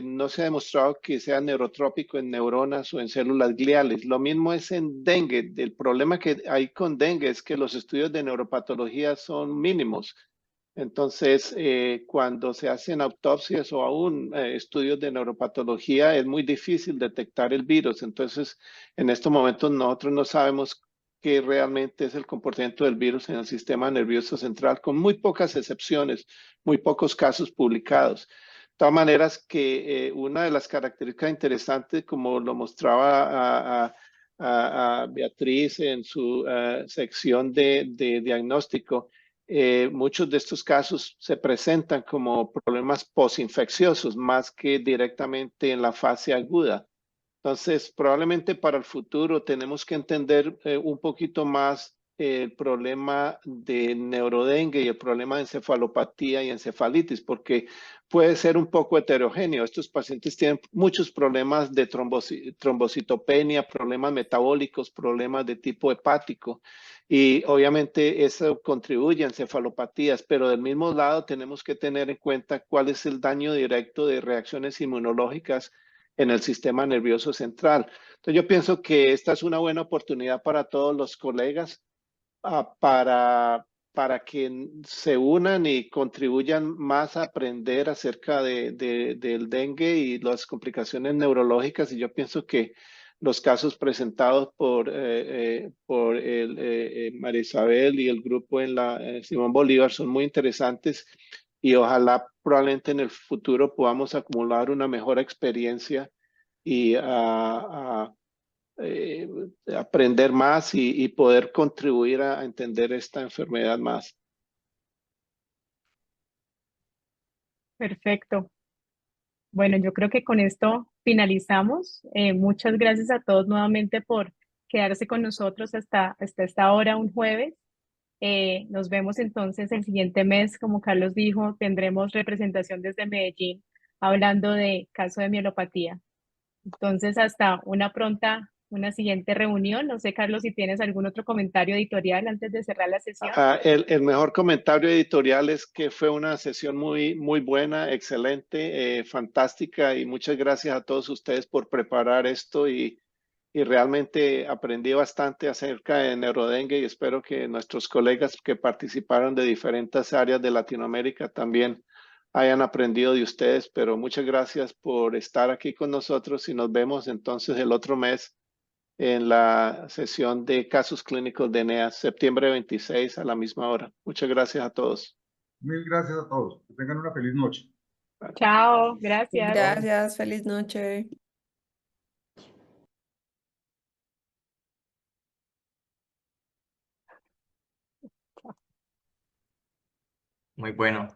no se ha demostrado que sea neurotrópico en neuronas o en células gliales. Lo mismo es en dengue. El problema que hay con dengue es que los estudios de neuropatología son mínimos. Entonces, cuando se hacen autopsias o aún estudios de neuropatología, es muy difícil detectar el virus. Entonces, en estos momentos nosotros no sabemos qué realmente es el comportamiento del virus en el sistema nervioso central, con muy pocas excepciones, muy pocos casos publicados. De todas maneras, que una de las características interesantes, como lo mostraba a Beatriz en su sección de diagnóstico, muchos de estos casos se presentan como problemas posinfecciosos más que directamente en la fase aguda. Entonces, probablemente para el futuro tenemos que entender un poquito más el problema de neurodengue y el problema de encefalopatía y encefalitis, porque puede ser un poco heterogéneo. Estos pacientes tienen muchos problemas de trombocitopenia, problemas metabólicos, problemas de tipo hepático, y obviamente eso contribuye a encefalopatías, pero del mismo lado tenemos que tener en cuenta cuál es el daño directo de reacciones inmunológicas en el sistema nervioso central. Entonces yo pienso que esta es una buena oportunidad para todos los colegas para que se unan y contribuyan más a aprender acerca del dengue y las complicaciones neurológicas. Y yo pienso que los casos presentados por María Isabel y el grupo en la Simón Bolívar son muy interesantes y ojalá probablemente en el futuro podamos acumular una mejor experiencia y eh, aprender más y poder contribuir a entender esta enfermedad más. Perfecto. Bueno, yo creo que con esto finalizamos. Muchas gracias a todos nuevamente por quedarse con nosotros hasta esta hora, un jueves. Nos vemos entonces el siguiente mes, como Carlos dijo, tendremos representación desde Medellín hablando de caso de mielopatía. Entonces, hasta una siguiente reunión. No sé, Carlos, si tienes algún otro comentario editorial antes de cerrar la sesión. El mejor comentario editorial es que fue una sesión muy buena, excelente, fantástica, y muchas gracias a todos ustedes por preparar esto y realmente aprendí bastante acerca de neurodengue y espero que nuestros colegas que participaron de diferentes áreas de Latinoamérica también hayan aprendido de ustedes, pero muchas gracias por estar aquí con nosotros y nos vemos entonces el otro mes en la sesión de casos clínicos de ENEAS, septiembre 26 a la misma hora. Muchas gracias a todos. Mil gracias a todos. Que tengan una feliz noche. Chao, gracias. Gracias, feliz noche. Muy bueno.